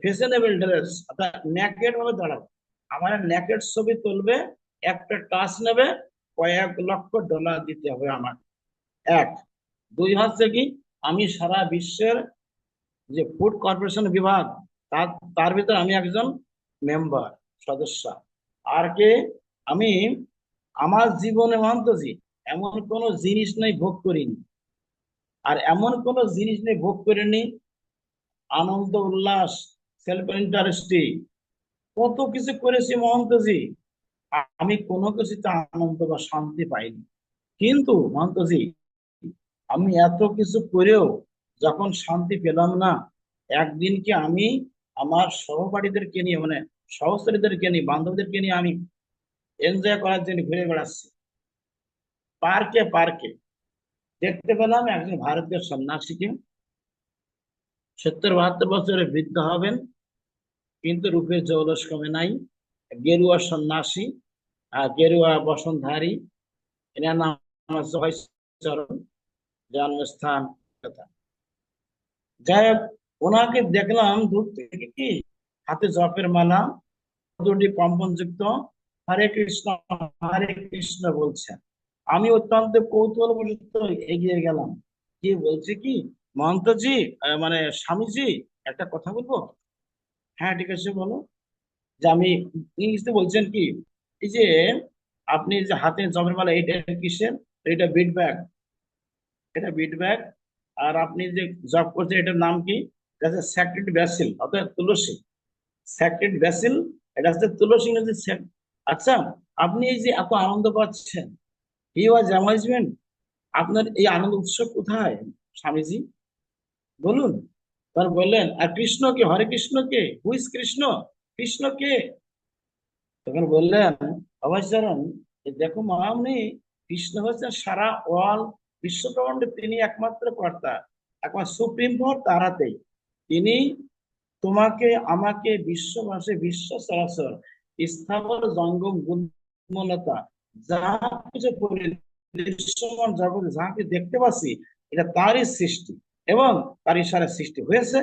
ফ্যাশনেবল ড্রেস অর্থাৎ নেকেড ভাবে দাঁড়াবো। আমার নেকেড ছবি তুলবে, একটা টাচ নেবে, $1,00,000 দিতে হবে আমার। এক, দুই হচ্ছে কি, আমি সারা বিশ্বের যে ফুড কর্পোরেশন বিভাগ, তার তার ভিতরে আমি একজন মেম্বার, সদস্য। আর কে, আমি আমার জীবনে অন্তজি এমন কোন জিনিস নেই ভোগ করিনি, আর এমন কোন জিনিস নেই ভোগ করিনি, আনন্দ উল্লাস, সেলফ ইন্টারেস্টি, কত কিছু করেছি মহন্তজি, আমি কোনো কিছুতে আনন্দ বা শান্তি পাইনি। কিন্তু মহন্তজি, আমি এত কিছু করেও যখন শান্তি পেলাম না, একদিন কি আমি আমার সহপাঠীদেরকে নিয়ে মানে সহচারীদেরকে নিয়ে, বান্ধবদেরকে নিয়ে আমি এনজয় করার জন্য ঘুরে বেড়াচ্ছি পার্কে পার্কে, দেখতে পেলাম একজন ভারতীয় সন্ন্যাসীকে, 70-72 বছরের বৃদ্ধ হবেন, কিন্তু রূপে জৌলস কমে নাই। গেরুয়া সন্ন্যাসী, গেরুয়া বসনধারী। এনার নাম হচ্ছে চরণ, জন্মস্থান কথা। যাই হোক, ওনাকে দেখলাম দূর থেকে কি, হাতে জপের মালা, দুটি কম্পনযুক্ত হরে কৃষ্ণ বলছেন। আমি অত্যন্ত কৌতূহলবশত এগিয়ে গেলাম, কি বলছে কি, মহন্তজি মানে স্বামীজি, একটা কথা বলবো? হ্যাঁ ঠিক আছে বলো। যে আমি, ইংলিশে বলছেন কি, এই যে আপনি যে হাতে জপের মালা, এটা কিসের? এটা বিট ব্যাগ, এটা বিট ব্যাগ। আর আপনি যে জব করছেন, এটার নাম কি? স্যাক্রেড ব্যাসিল অর্থাৎ তুলসী, স্যাক্রেড ব্যাসিল, এটা হচ্ছে তুলসী নদীর। আচ্ছা, আপনি এই যে এত আনন্দ পাচ্ছেন, হি ওয়াজ অ্যামাজমেন্ট, আপনার এই আনন্দ উৎস কোথায় স্বামীজি, বলুন। তার বললেন, আর কৃষ্ণ কে, হরে কৃষ্ণ কে, হুইস কৃষ্ণ, কৃষ্ণ কে? তখন বললেন অভয়চরণ, দেখো মামনি, কৃষ্ণ হচ্ছে সারা ওয়ার্ল্ড বিশ্বব্রহ্মাণ্ডে তিনি একমাত্র কর্তা, একমাত্র সুপ্রিম পাওয়ার তার হাতেই। তিনি তোমাকে আমাকে বিশ্ববাসী বিশ্ব চরাচর স্থাবর জঙ্গম গুণলতা যা কিছু দৃশ্যমান জগতে যা কিছু দেখতে পাচ্ছি এটা তারই সৃষ্টি, এবং তার ইশারায় সৃষ্টি হয়েছে।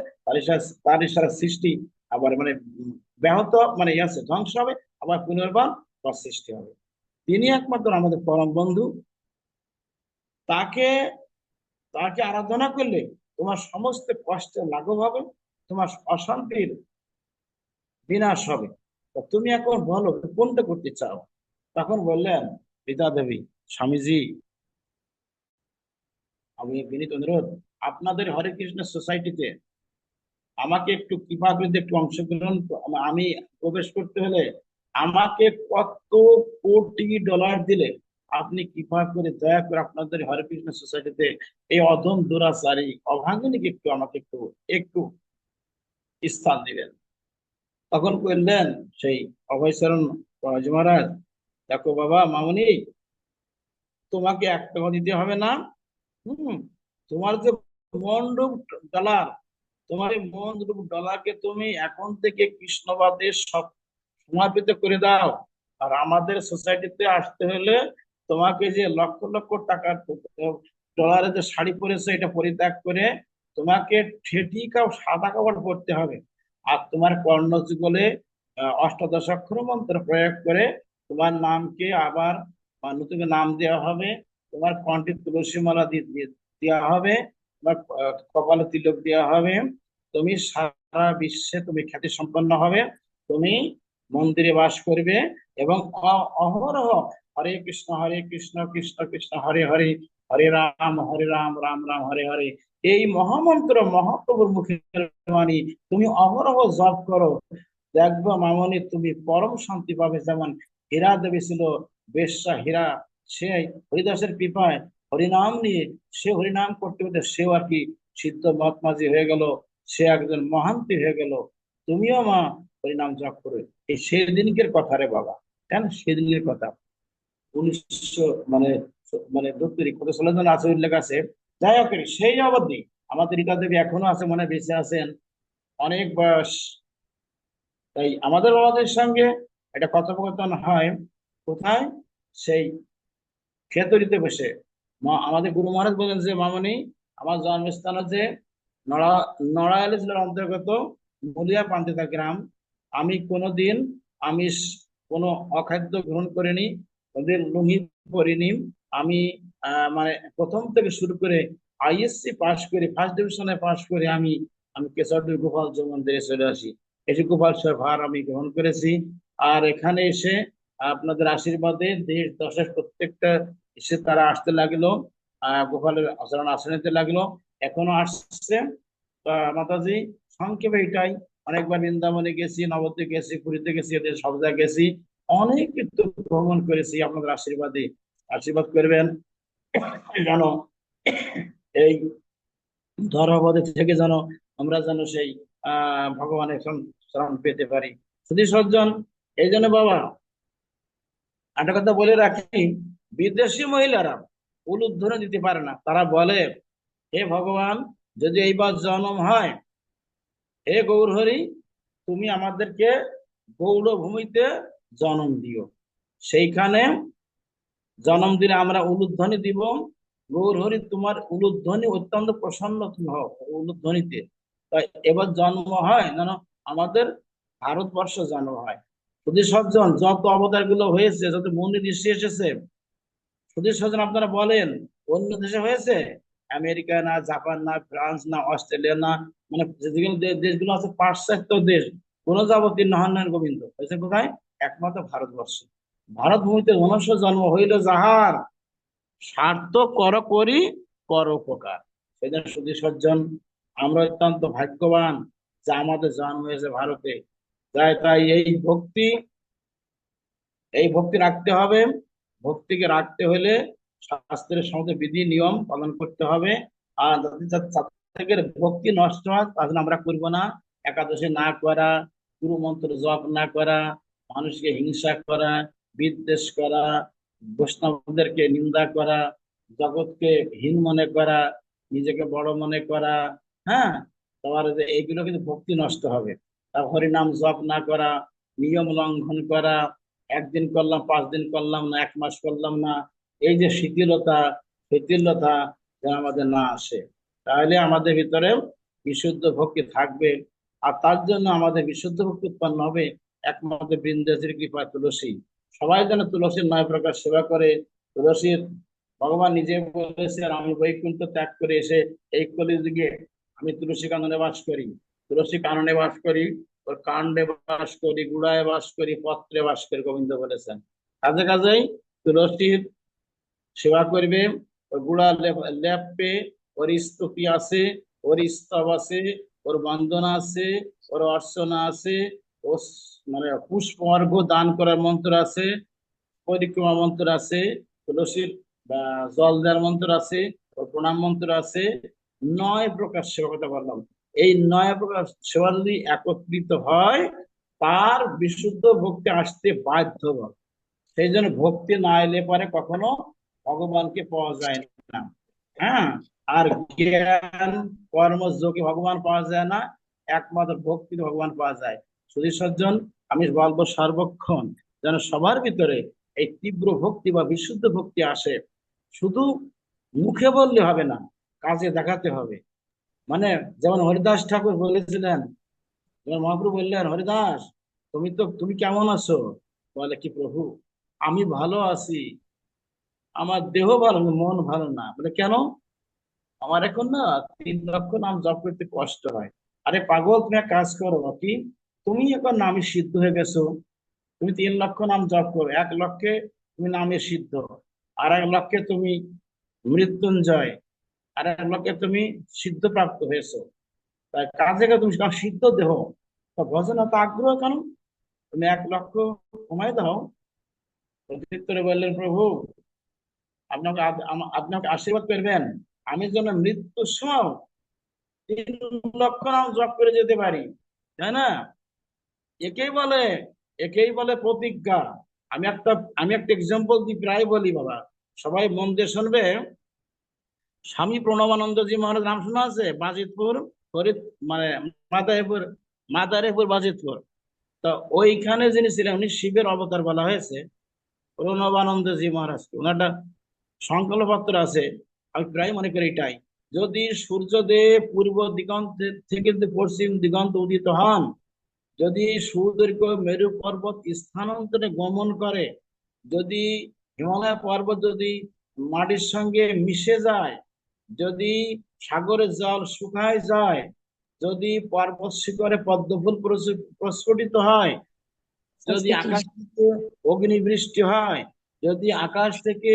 তার ইশারায় সৃষ্টি আবার মানে ব্যাহত মানে আছে ধ্বংস হবে, আবার পুনর্বার তার সৃষ্টি হবে। তিনি একমাত্র আমাদের পরম বন্ধু। তাকে তাকে আরাধনা করলে তোমার সমস্ত কষ্টের লাঘব হবে, তোমার অশান্তির বিনাশ হবে। তা তুমি এখন বলো কোনটা করতে চাও? তখন বললেন রীতা দেবী, স্বামীজি, আমি বিনীত অনুরোধ, আপনাদের হরে কৃষ্ণ সোসাইটিতে আমাকে একটু কৃপা করে একটু অংশগ্রহণ আমি প্রবেশ করতে হলে আমাকে কত কোটি ডলার দিলে আপনি কৃপা করে দয়া করে আপনাদের হরে কৃষ্ণ সোসাইটিতে এই অধম দুরাচারী অভাঙ্গনীকে একটু আমাকে একটু একটু স্থান দিবেন। তখন বললেন সেই অভয়চরণ মহারাজ, দেখো বাবা মামুনি, তোমাকে এক টাকা দিতে হবে না। হুম, তোমার যে মন্ডপ ডলার, তোমার এই মন্ডপ ডলারকে তুমি এখন থেকে কৃষ্ণবাদে সব সমাপিত করে দাও। আর আমাদের সোসাইটিতে আসতে হলে তোমাকে যে লক্ষ লক্ষ টাকার ডলারের যে শাড়ি পরেছে এটা পরিত্যাগ করে তোমাকে ঠেটি সাদা কাপড় পরতে হবে। আর তোমার কর্ণযুগলে অষ্টাদশ অক্ষর মন্ত্র প্রয়োগ করে তোমার নামকে আবার নতুন নাম দেওয়া হবে। তোমার কণ্ঠে তুলসী মালা দেওয়া হবে, তোমার কপালে তিলক দেওয়া হবে। তুমি সারা বিশ্বে তুমি খ্যাতি সম্পন্ন হবে। তুমি মন্দিরে বাস করবে এবং অহরহ হরে কৃষ্ণ কৃষ্ণ কৃষ্ণ হরে হরে, হরে রাম রাম রাম হরে হরে, এই মহামন্ত্র মহাপ্রভুর মুখের বাণী তুমি অহরহ জপ করো। দেখবো মামনি তুমি পরম শান্তি পাবে। যেমন হীরা দেবী ছিল বেশ্যা হীরা, সে হরিদাসের কৃপায় হরিনাম নিয়ে সে হরিনাম করতে করতে সেও আর কি সিদ্ধ মহাত্মাজি হয়ে গেল, সে একজন মহান্তি হয়ে গেল। তুমিও মা হরিনাম জপ করো। এই সেদিনকের কথা রে বাবা, কেন সেদিনের কথা 1900 মানে মানে 72 কত সালের জন্য আছে উল্লেখ আছে। যাই হোক, সেই অবধি আমাদের রীতা দেবী এখনো আছে, মনে বেঁচে আছেন, অনেক বয়স। তাই আমাদের বাবাদের সঙ্গে একটা কথোপকথন হয় কোথায়, সেই খেতড়িতে বসে। আমাদের গুরু মহারাজ বলেন যে মামনি, আমার জন্মস্থান হচ্ছে নড়া নড়াইল জেলার অন্তর্গত মুলিয়া পান্তিতা গ্রাম। আমি কোনোদিন আমিষ কোনো অখাদ্য গ্রহণ করিনি, ওদের লুঙ্গি পরিনি। আমি মানে প্রথম থেকে শুরু করে আইএসসি পাশ করে ফার্স্ট ডিভিশনে পাশ করে আমি আমি কেশবপুর গোপাল মন্দিরে চলে আসি। এসে গোপাল ভার আমি গ্রহণ করেছি। আর এখানে এসে আপনাদের আশীর্বাদে দেশ দশের প্রত্যেকটা এসে তারা আসতে লাগলো, গোপালের আচরণ আসনে লাগলো, এখনো আসছে। মাতাজি, সংক্ষেপে এটাই। অনেকবার বৃন্দাবনে গেছি, নবদ্বীপে গেছি, পুরীতে গেছি, এদের সব জায়গায় গেছি, অনেক কিছু ভ্রমণ করেছি। আপনাদের আশীর্বাদে আশীর্বাদ করবেন যেন এই ধর্মপদে থেকে যেন আমরা যেন সেই ভগবানের শরণ পেতে পারি। শুধু সজ্জন, এই জন্য বাবা একটা কথা বলে রাখি, বিদেশি মহিলারা উলুধ্বনি দিতে পারে না। তারা বলে, হে ভগবান, যদি এইবার জন্ম হয়, হে গৌরহরি, তুমি আমাদেরকে গৌড় ভূমিতে জন্ম দিও। সেইখানে জন্ম দিলে আমরা উলুধ্বনি দিব। গৌরহরি, তোমার উলুধ্বনি অত্যন্ত প্রসন্ন তুমি হও উলুধ্বনিতে। তাই এবার জন্ম হয় যেন আমাদের ভারতবর্ষ জন্ম হয়। শুধু সজ্জন, যত অবতার গুলো হয়েছে, যত মুনি ঋষি এসেছে, শুধু সজ্জন আপনারা বলেন অন্য দেশে হয়েছে? আমেরিকা না, জাপান না, ফ্রান্স না, অস্ট্রেলিয়া না, মানে যেগুলো দেশগুলো আছে পাশ্চাত্য দেশ, কোন যাবতীয় হন্যন গোবিন্দ হয়েছে কোথায়? একমাত্র ভারতবর্ষে। ভারত ভূমিতে মনুষ্য জন্ম হইল যাহার, স্বার্থ কর করি কর উপকার। সেজন্য শুধু সজ্জন, আমরা অত্যন্ত ভাগ্যবান যে আমাদের জন্ম হয়েছে ভারতে। তাই এই ভক্তি রাখতে হবে। ভক্তিকে রাখতে হলে শাস্ত্রের সমস্ত বিধি নিয়ম পালন করতে হবে। আর যদি থেকে ভক্তি নষ্ট হয় তাহলে আমরা করবো না। একাদশী না করা, গুরু মন্ত্র জপ না করা, মানুষকে হিংসা করা, বিদ্বেষ করা, বৈষ্ণবদেরকে নিন্দা করা, জগৎকে হীন মনে করা, নিজেকে বড় মনে করা, হ্যাঁ, তোমার যে এইগুলো কিন্তু ভক্তি নষ্ট হবে। তার হরিনাম জপ না করা, নিয়ম লঙ্ঘন করা, একদিন করলাম 5 দিন করলাম না, 1 মাস করলাম না, এই যে শিথিলতা যেন আমাদের না আসে, তাহলে আমাদের ভিতরে বিশুদ্ধ ভক্তি থাকবে। আর তার জন্য আমাদের বিশুদ্ধ ভক্তি উৎপন্ন হবে একমাত্র বৃন্দাজির কৃপা তুলসী। সবাই যেন তুলসীর 9 প্রকার সেবা করে। তুলসীর ভগবান নিজে বলেছেন, আমি বৈকুণ্ঠ ত্যাগ করে এসে এই কলিযুগে আমি তুলসী কাননে বাস করি, তুলসী কাননে বাস করি, ওর কাণ্ডে বাস করি, গুড়ায় বাস করি, পত্রে বাস করি, গোবিন্দ বলেছেন। কাজে কাজেই তুলসীর সেবা করবে। ওর গুড়া লেপবে, ওর স্তুতি আছে, ওর স্তব আছে, ওর বন্দনা আছে, ওর অর্চনা আছে, ও মানে পুষ্প অর্ঘ্য দান করার মন্ত্র আছে, পরিক্রমা মন্ত্র আছে, তুলসীর জল দেওয়ার মন্ত্র আছে, ওর প্রণাম মন্ত্র আছে। 9 প্রকার সেবা কথা বললাম। এই 9 প্রকার সেবা যদি একত্রিত হয়, তার বিশুদ্ধ ভক্তি আসতে বাধ্য হবে। সেই জন্য ভক্তি না এলে পরে কখনো ভগবানকে পাওয়া যায় না। হ্যাঁ, আর জ্ঞান কর্ম যোগে ভগবান পাওয়া যায় না, একমাত্র ভক্তিতে ভগবান পাওয়া যায়। সুধী সজ্জন, আমি বলবো সর্বক্ষণ যেন সবার ভিতরে এই তীব্র ভক্তি বা বিশুদ্ধ ভক্তি আসে। শুধু মুখে বললে হবে না, কাজে দেখাতে হবে। মানে যেমন হরিদাস ঠাকুর বলেছিলেন, যেমন মহাপ্রভু বললেন, হরিদাস তুমি কেমন আছো? বলে, কি প্রভু, আমি ভালো আছি, আমার দেহ ভালো কিন্তু মন ভালো না। বলে, কেন? আমার এখন না 3 লক্ষ নাম জপ করতে কষ্ট হয়। আরে পাগল, তুমি এক কাজ করো, কি তুমি এখন নামে সিদ্ধ হয়ে গেছো, তুমি 3 লক্ষ নাম জপ করো। 1 লক্ষে তুমি নামে সিদ্ধ, আর 1 লক্ষে তুমি মৃত্যুঞ্জয়, আর 1 লক্ষে তুমি সিদ্ধ প্রাপ্ত হয়েছো। তাই কাজে কাজে তুমি কারণ সিদ্ধ দেহ, তা ভজনে তো আগ্রহ কেন? তুমি 1 লক্ষ কমাই দাও। প্রত্যুত্তরে বললেন, প্রভু আপনাকে আশীর্বাদ করবেন, আমি যেন মৃত্যুর সময় 3 লক্ষ নাম জপ করে যেতে পারি, তাই না? একেই বলে একেই বলে প্রতিজ্ঞা। আমি একটা আমি একটা এক্সাম্পল দিই, প্রায় বলি বাবা, সবাই মন দিয়ে শুনবে। স্বামী প্রণবানন্দজি মহারাজ নাম শোনা আছে? বাজিতপুর, ফরিদ, মানে মাদারীপুর, বাজিতপুর। তো ওইখানে যিনি ছিলেন, উনি শিবের অবতার বলা হয়েছে প্রণবানন্দজি মহারাজকে। ওনার একটা সংকল্পপত্র আছে, আমি প্রায় মনে করি এটাই, যদি সূর্যদেব পূর্ব দিগন্ত থেকে যদি পশ্চিম দিগন্ত উদিত হন, যদি সুদীর্ঘ মেরু পর্বত স্থানান্তরে গমন করে, যদি হিমালয় পর্বত যদি মাটির সঙ্গে মিশে যায়, যদি সাগরের জল শুকায় যায়, যদি পর্বত শিখরে পদ্মফুল প্রস্ফুটিত হয়, যদি আকাশ থেকে অগ্নিবৃষ্টি হয়, যদি আকাশ থেকে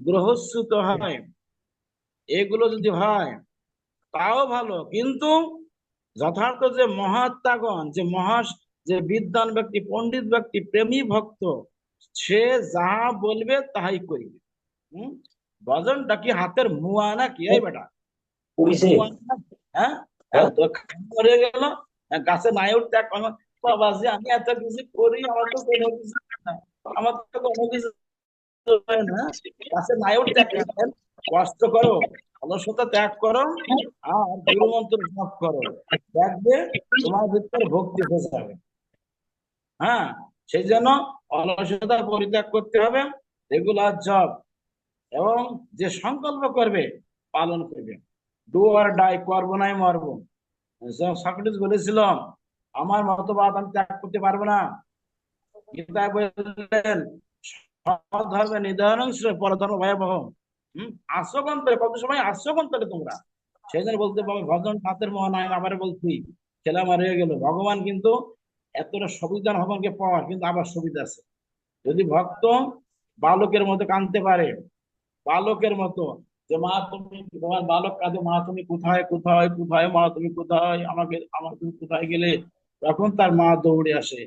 গ্রহচ্যুত হয়, এগুলো যদি হয় তাও ভালো। কিন্তু যথার্থ যে মহাত্মাগণ, যে বিদ্বান ব্যক্তি, পণ্ডিত ব্যক্তি, প্রেমী ভক্ত, সে যাহা বলবে তাহাই করিবে। হম, ভজনটা কি হাতের মুয়া নাকি? এই বেটা, মুয়া নাকি? হ্যাঁ, তো মরে গেল, গাছে নাই উঠতে বাবাজি, আমি এত কিছু করি, আমার তো কোনো কিছু নাই, আমার তো কোনো কিছু হয় না। গাছে নাই উঠতে কষ্ট করো, অলসতা ত্যাগ করো, আর গুরু মন্ত্র জপ করো, দেখবে তোমার ভিতরে ভক্তি এসে যাবে। হ্যাঁ, সেই জন্য অলসতা পরিত্যাগ করতে হবে, রেগুলার জব, এবং যে সংকল্প করবে পালন করবে। ডু আর ডাই, করবো নাই মরবো। সক্রেটিস বলেছিল, আমার মতবাদ আমি ত্যাগ করতে পারবো না। গীতায় বললেন, ধর্মে নিধনং পরধর্ম ভয়াবহ। আশ্রগন্তরে, কত সময় আশ্রগন্তরে তোমরা। সেই জন্য বলতে পারবে, ভজন তাঁতের মোহ নাই, আবার বলছি ছেলে আমার হয়ে গেল। ভগবান কিন্তু এতটা সুবিধান ভগবানকে পাওয়ার, কিন্তু আবার সুবিধা আছে। যদি ভক্ত বালকের মতো কাঁদতে পারে, বালকের মতো, যে মা তুমি, তোমার বালক কাঁদে, মা তুমি কোথায় কোথায় কোথায়, মা তুমি কোথায়, তুমি কোথায় গেলে, তখন তার মা দৌড়ে আসে।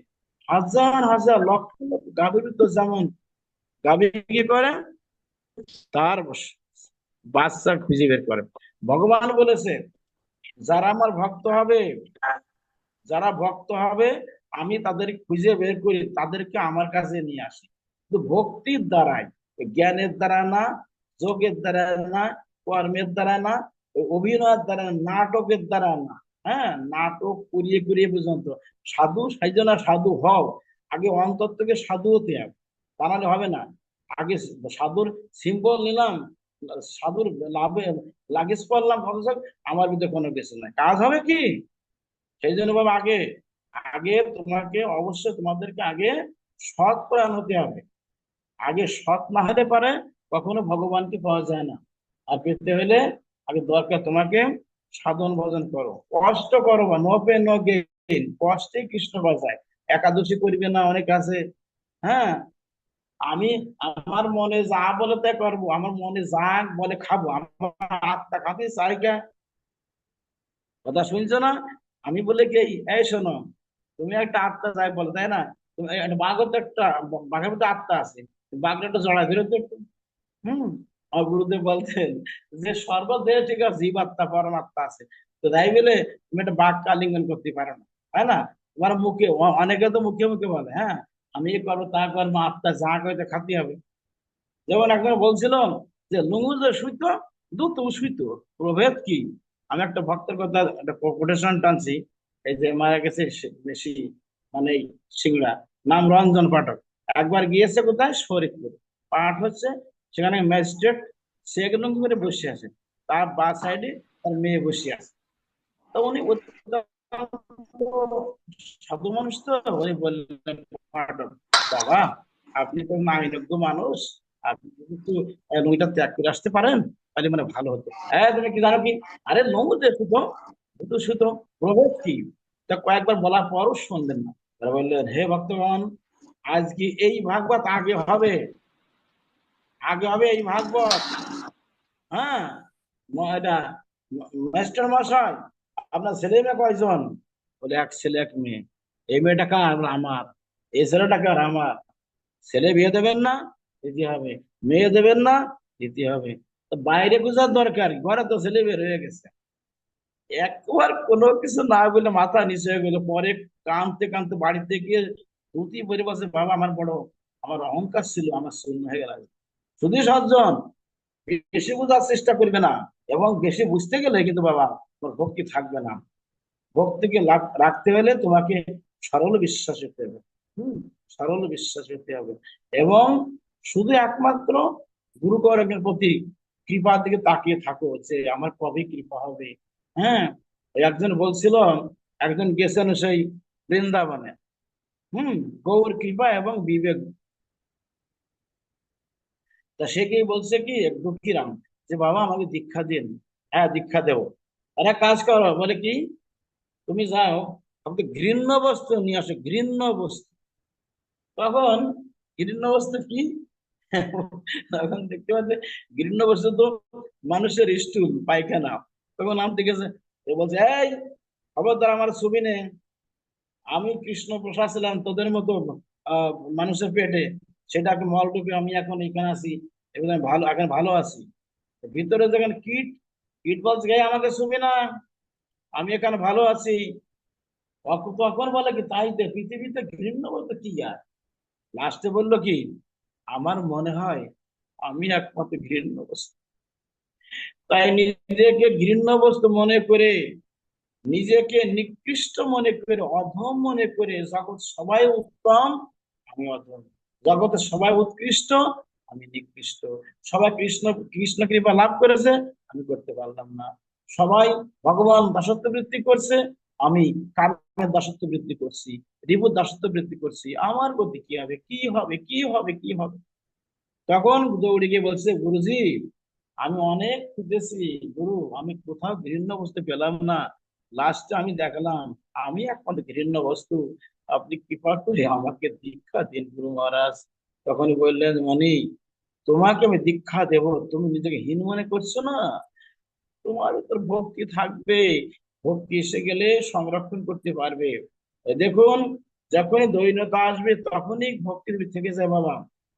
হাজার হাজার লক্ষ লক্ষ গাভীর তো যেমন গাভী কি করে, তার বাচ্চা খুঁজে বের করে। ভগবান বলেছে, যারা আমার ভক্ত হবে, যারা ভক্ত হবে, আমি তাদের খুঁজে বের করি, তাদেরকে আমার কাছে নিয়ে আসি। কিন্তু ভক্তির দ্বারাই, জ্ঞানের দ্বারা না, যোগের দ্বারা না, কর্মের দ্বারা না, ওই অভিনয়ের দ্বারা না, নাটকের দ্বারা না। হ্যাঁ, নাটক করিয়ে করিয়ে পর্যন্ত সাধু সাইজনা সাধু হও, আগে অন্তর থেকে সাধু হতে হবে, তা নাহলে হবে না। আগে সাধুর সিম্বল নিলাম, সাধুর লাভে লাগেজ করলাম, অথচ আমার ভিতরে কোনো কিছু নাই, কাজ হবে কি? সেই জন্য বাবা আগে আগে তোমাকে অবশ্যই তোমাদেরকে আগে সৎ প্রয়াণ হতে হবে। আগে সৎ না হতে পারে কখনো ভগবানকে পাওয়া যায় না। আর পেতে হলে আগে দরকার তোমাকে সাধন ভজন করো, কষ্ট করো, বা নো পেন নো গেইন, কষ্টে কৃষ্ণ বাজায়। একাদশী করবে না অনেক আছে। হ্যাঁ, আমি আমার মনে যা বলে তাই করবো, আমার মনে যা বলে খাবো, আমার আত্মা খাতে চাই কে? কথা শুনছো না? আমি বলে কি, এই শোনো, তুমি একটা আত্মা যাই বলো, তাই না? তুমি একটা বাঘও তো একটা, বাঘের মধ্যে আত্মা আছে, বাঘটা একটা জড়াই ধরে তো একটু। হম। আমার গুরুদেব বলতেন যে সর্বদেহ ঠিক আছে, জীবাত্মা পরমাত্মা আছে, তো তাই বলে তুমি একটা বাঘ আলিঙ্গন করতে পারো না, তাই না? তোমার মুখে অনেকে তো মুখে মুখে বলে, হ্যাঁ আমি এ করবো তা করবো, আত্মা যা করে তা খাতে হবে। যেমন একজন বলছিল যে লুঙ্গু যে শুইতো, দুধ তো শুইতো, প্রভেদ কি? আমি একটা ভক্তের কথা একটা কোটেশন টানছি। এই যে মারা গেছে বেশি, মানে এই সিংড়া, নাম রঞ্জন পাঠক। একবার গিয়েছে কোথায়, শরীরপুর। পাঠ হচ্ছে, সেখানে ম্যাজিস্ট্রেট সে এক লুঙ্গি করে বসে আছে, তার বা সাইডে তার মেয়ে বসে আছে। তো উনি সাধু মানুষ, তো উনি বললেন, পাঠক বাবা, আপনি তো মাইনজ্ঞ মানুষ, আপনি যদি একটু লুঙ্গিটা ত্যাগ করে আসতে পারেন তাহলে মানে ভালো হতো। হ্যাঁ, তুমি কি জানো কি? আরে লুঙ্গিতে শুধু শুধু শুধু প্রভেদ কি? তা কয়েকবার বলার পরও শুনলেন না। তারা বললেন, হে ভক্তগণ, আজকে এই ভাগবত আগে হবে, আগে হবে এই ভাগবত। হ্যাঁ, এটা মাস্টার মশাই, আপনার ছেলে মেয়ে কয়জন? বলে, এক ছেলে এক মেয়ে। এই মেয়েটা কার? বলে, আমার। এই ছেলেটা কার? আমার। ছেলে বিয়ে দেবেন না? দিতে হবে। মেয়ে দেবেন না? দিতে হবে। তো বাইরে গুজার দরকার কি? ঘরে তো ছেলে বের হয়ে গেছে। একবার কোনো কিছু না বলে মাথা নিচে হয়ে গেল, পরে কাঁদতে কাঁদতে বাড়িতে গিয়ে ধুতি পরে বসে, বাবা আমার বড়, আমার অহংকার ছিল, আমার শূন্য হয়ে গেল। শুধু সজ্জন, বেশি বোঝার চেষ্টা করবে না, এবং বেশি বুঝতে গেলে কিন্তু বাবা তোমার ভক্তি থাকবে না। ভক্তিকে রাখতে হলে তোমাকে সরল বিশ্বাস হতে হবে। হম, সরল বিশ্বাস হতে হবে। এবং শুধু একমাত্র গুরুকরণের প্রতি কৃপার দিকে তাকিয়ে থাকো, যে আমার কবে কৃপা হবে। হ্যাঁ, ওই একজন বলছিল, একজন গেছেন সেই বৃন্দাবনে, গৌর কৃপা এবং বিবেক। তা সে কি বলছে কি, এক দুঃখীরাম, যে বাবা আমাকে দীক্ষা দিন। হ্যাঁ, দীক্ষা দেবো। আরে কাজ করো, বলে কি, তুমি যাও, আমাকে ঘৃণ্য বস্তু নিয়ে আসো, ঘৃণ্য বস্তু। তখন ঘৃণ্য বস্তু কি? তখন দেখতে পাচ্ছে ঘৃণ্য বস্তু তো মানুষের স্টুল, পায়খানা। তখন নাম ঠিক আছে, ও বলছে, এই খবরদার আমার ছবি নে, আমি কৃষ্ণ প্রসাদ ছিলাম তোদের মতো আহ মানুষের পেটে, সেটা এখন মলটুকে, আমি এখন এখানে আছি, এখানে ভালো, এখন ভালো আছি। ভিতরে যখন কীট, কীট বলছে, গায়ে আমাকে ছবি না, আমি এখানে ভালো আছি। তখন বলে কি, তাই তো পৃথিবীতে ঘৃণ্য বলতে কি আর? লাস্টে বললো কি, আমার মনে হয় আমি একমাত্র ঘৃণ্য বস্তু। তাই নিজেকে ঘৃণ্য বস্তু মনে করে, নিজেকে নিকৃষ্ট মনে করে, অধম মনে করে, জগৎ সবাই উত্তম, আমি অধম, জগতে সবাই উৎকৃষ্ট, আমি নিকৃষ্ট, সবাই কৃষ্ণ কৃষ্ণ কৃপা লাভ করেছে, আমি করতে পারলাম না, সবাই ভগবান দাসত্ব বৃত্তি করছে, আমি কামের দাসত্ব বৃত্তি করছি, রিপুর দাসত্ব বৃত্তি করছি, আমার গতি কি হবে, কি হবে, কি হবে, কি হবে? তখন দৌড়ে গিয়ে বলছে, গুরুজি, আমি অনেক খুঁজেছি, গুরু, আমি কোথাও ঘৃণ্য বস্তু পেলাম না, লাস্টে আমি দেখলাম আমি একমাত্র ঘৃণ্য বস্তু, আপনি কৃপা করে আমাকে দীক্ষা দিন গুরু মহারাজ। তখনই বললেন, মনি, তোমাকে আমি দীক্ষা দেব, তুমি নিজেকে হীন মনে করছো না, তোমার উপর ভক্তি থাকবে, ভক্তি এসে গেলে সংরক্ষণ করতে পারবে। এই দেখুন, যখনই দৈন্যতা আসবে তখনই ভক্তি থেকে যায় বাবা।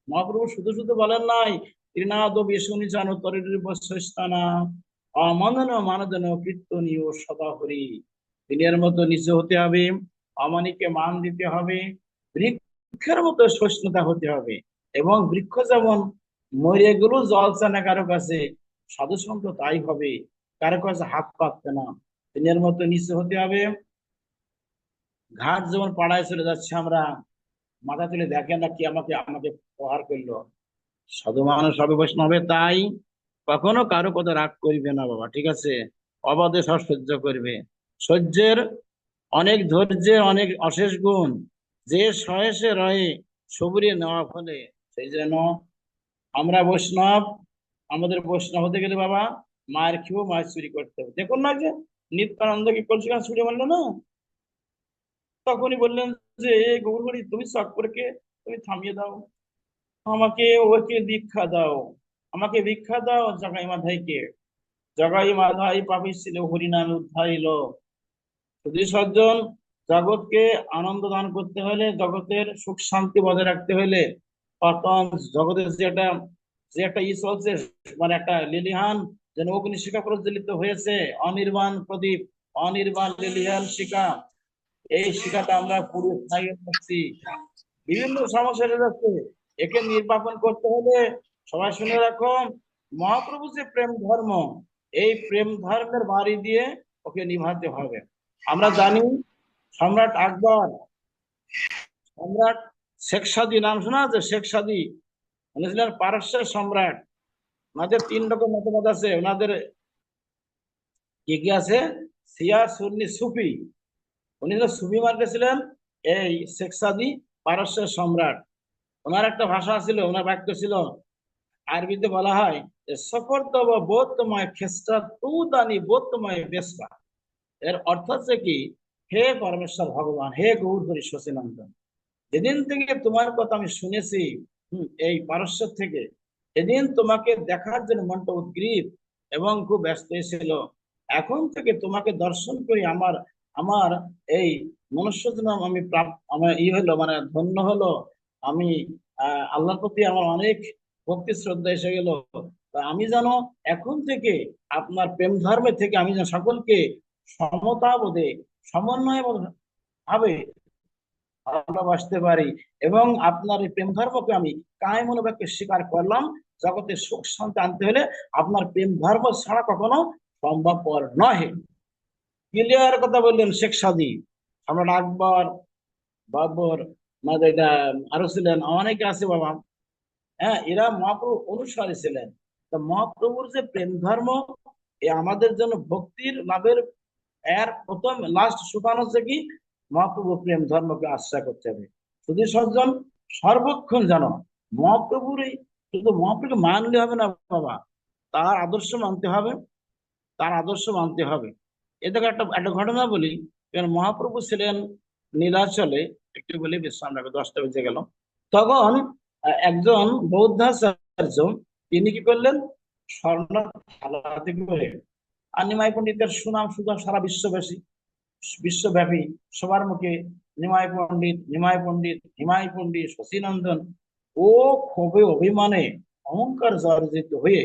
মহাপ্রভু শুধু শুধু বলেন নাই, ত্রিনাদ বিষ্ণু জানো তরিস্থানা, অমানন মানদন কীর্তনীয় সদা হরি। দিনের মতো নিচে হতে হবে, অমানিকে মান দিতে হবে, বৃক্ষের মতো সহিষ্ণুতা হতে হবে। এবং বৃক্ষ যেমন মরে গেলেও জল চায় না কারো কাছে, সাধু সঙ্গ তাই হবে, কারো কাছে হাত পাতবে না, দিনের মতো নিচে হতে হবে। ঘাট যেমন পাড়ায় চলে যাচ্ছে আমরা, মাথা তুলে দেখে না কি আমাকে আমাকে প্রহার করলো। সাধু মানুষ হবে, বৈষ্ণব হবে, তাই কখনো কারো কথা রাগ করিবে না বাবা, ঠিক আছে? অবাধে সব সহ্য করবে। সহ্যের অনেক, ধৈর্যের অনেক অশেষ গুণ, যে সহেসে রয়ে সবুরে নেওয়া ফলে। সেই জন্য আমরা বৈষ্ণব, আমাদের বৈষ্ণব হতে গেলে বাবা মায়ের খেয়েও মায়ের চুরি করতে হবে। দেখুন না যে নিত্যানন্দ কি কলসি খান চুরি মানলো না, তখনই বললেন যে গৌরহরি তুমি চক্রকে তুমি থামিয়ে দাও, আমাকে ওকে দীক্ষা দাও, আমাকে ভিক্ষা দাও জগাই মাধাইকে। জগাই মাধাই পাপী ছিল, হরিনামে উদ্ধারিল। শুধু সজ্জন, জগৎকে আনন্দ দান করতে হলে, জগতের সুখ শান্তি বজায় রাখতে হলে, বর্তমান জগতের যে একটা চলছে, মানে একটা লিলিহান যেন অগ্নিশিখা প্রজ্বলিত হয়েছে, অনির্বাণ প্রদীপ, অনির্বাণ লিলিহান শিখা, এই শিখাটা আমরা পুরো স্থায়ী করছি, বিভিন্ন সমস্যা এসে যাচ্ছে। একে নির্বাপন করতে হলে সবাই শুনে রাখো, মহাপ্রভু যে প্রেম ধর্ম, এই প্রেম ধর্মের বাড়ি দিয়ে ওকে নিভাতে হবে। আমরা জানি সম্রাট আকবর, সম্রাট শেখ সাদী নাম শোনা আছে? শেখ সাদী উনি ছিলেন পারস্যের সম্রাট। ওনাদের তিন রকম মতবাদ আছে ওনাদের, কি কি আছে? শিয়া, সুন্নি, সুফি। উনি যে সুফি মার্কে ছিলেন, এই শেখ সাদী পারস্যের সম্রাট। ওনার একটা ভাষা ছিল, ওনার বাক্য ছিল, আরবিতে বলা হয় যে সফর তব বোধ তোমায় খেস্টা তু দানি বোধ তোমায় বেসরা। এর অর্থ হচ্ছে কি, হে পরমেশ্বর ভগবান, হে গৌর হরি শচীনন্দন, যেদিন থেকে তোমার কথা আমি শুনেছি, এই পারস্য থেকে, এদিন তোমাকে দেখার জন্য মনটা উদ্গ্রীব এবং খুব ব্যস্ত ছিল। এখন থেকে তোমাকে দর্শন করি আমার আমার এই মনুষ্য জন্ম আমি আমার হলো, মানে ধন্য হলো। আমি আল্লাহর প্রতি আমার অনেক ভক্তি শ্রদ্ধা এসে গেল। তা আমি যেন এখন থেকে আপনার প্রেম ধর্মে থেকে আমি যেন সকলকে সমতা বোধে, সমন্বয় ভাবে ভালোবাসতে পারি, এবং আপনার এই প্রেম ধর্মকে আমি কায় মনোবাক্যে স্বীকার করলাম। জগতে সুখ শান্তি আনতে হলে আপনার প্রেম ধর্ম ছাড়া কখনো সম্ভবপর নহে। ক্লিয়ার কথা বললেন শেখ সাদী। সম্রাট আকবর, বাবর, আমাদের এটা আরো ছিলেন অনেকে আছে বাবা। হ্যাঁ, এরা মহাপ্রভু অনুসারী ছিলেন। তো মহাপ্রভুর যে প্রেম ধর্ম, এ আমাদের জন্য ভক্তির লাভের এর প্রথম লাস্ট সোপান হচ্ছে কি, মহাপ্রভু প্রেম ধর্মকে আশ্রয় করতে হবে। শুধু সজ্জন, সর্বক্ষণ জানো মহাপ্রভুর এই, শুধু মহাপ্রভুকে মানলে হবে না বাবা, তার আদর্শ মানতে হবে, তার আদর্শ মানতে হবে। এদের একটা একটা ঘটনা বলি। কারণ মহাপ্রভু ছিলেন নীলাচলে, একটু বলি বিশ্রাম রাখো, 10টা বেজে গেল। তখন একজন বৌদ্ধাচার্য, তিনি কি করলেন, স্বর্ণ থালাতে করে, আর নিমাই পণ্ডিতের সুনাম সুনাম সারা বিশ্ববাসী, বিশ্বব্যাপী, সবার মুখে নিমাই পণ্ডিত, নিমাই পণ্ডিত, নিমাই পণ্ডিত শচীনন্দন। ও ক্ষোভে অভিমানে অহংকার জর্জিত হয়ে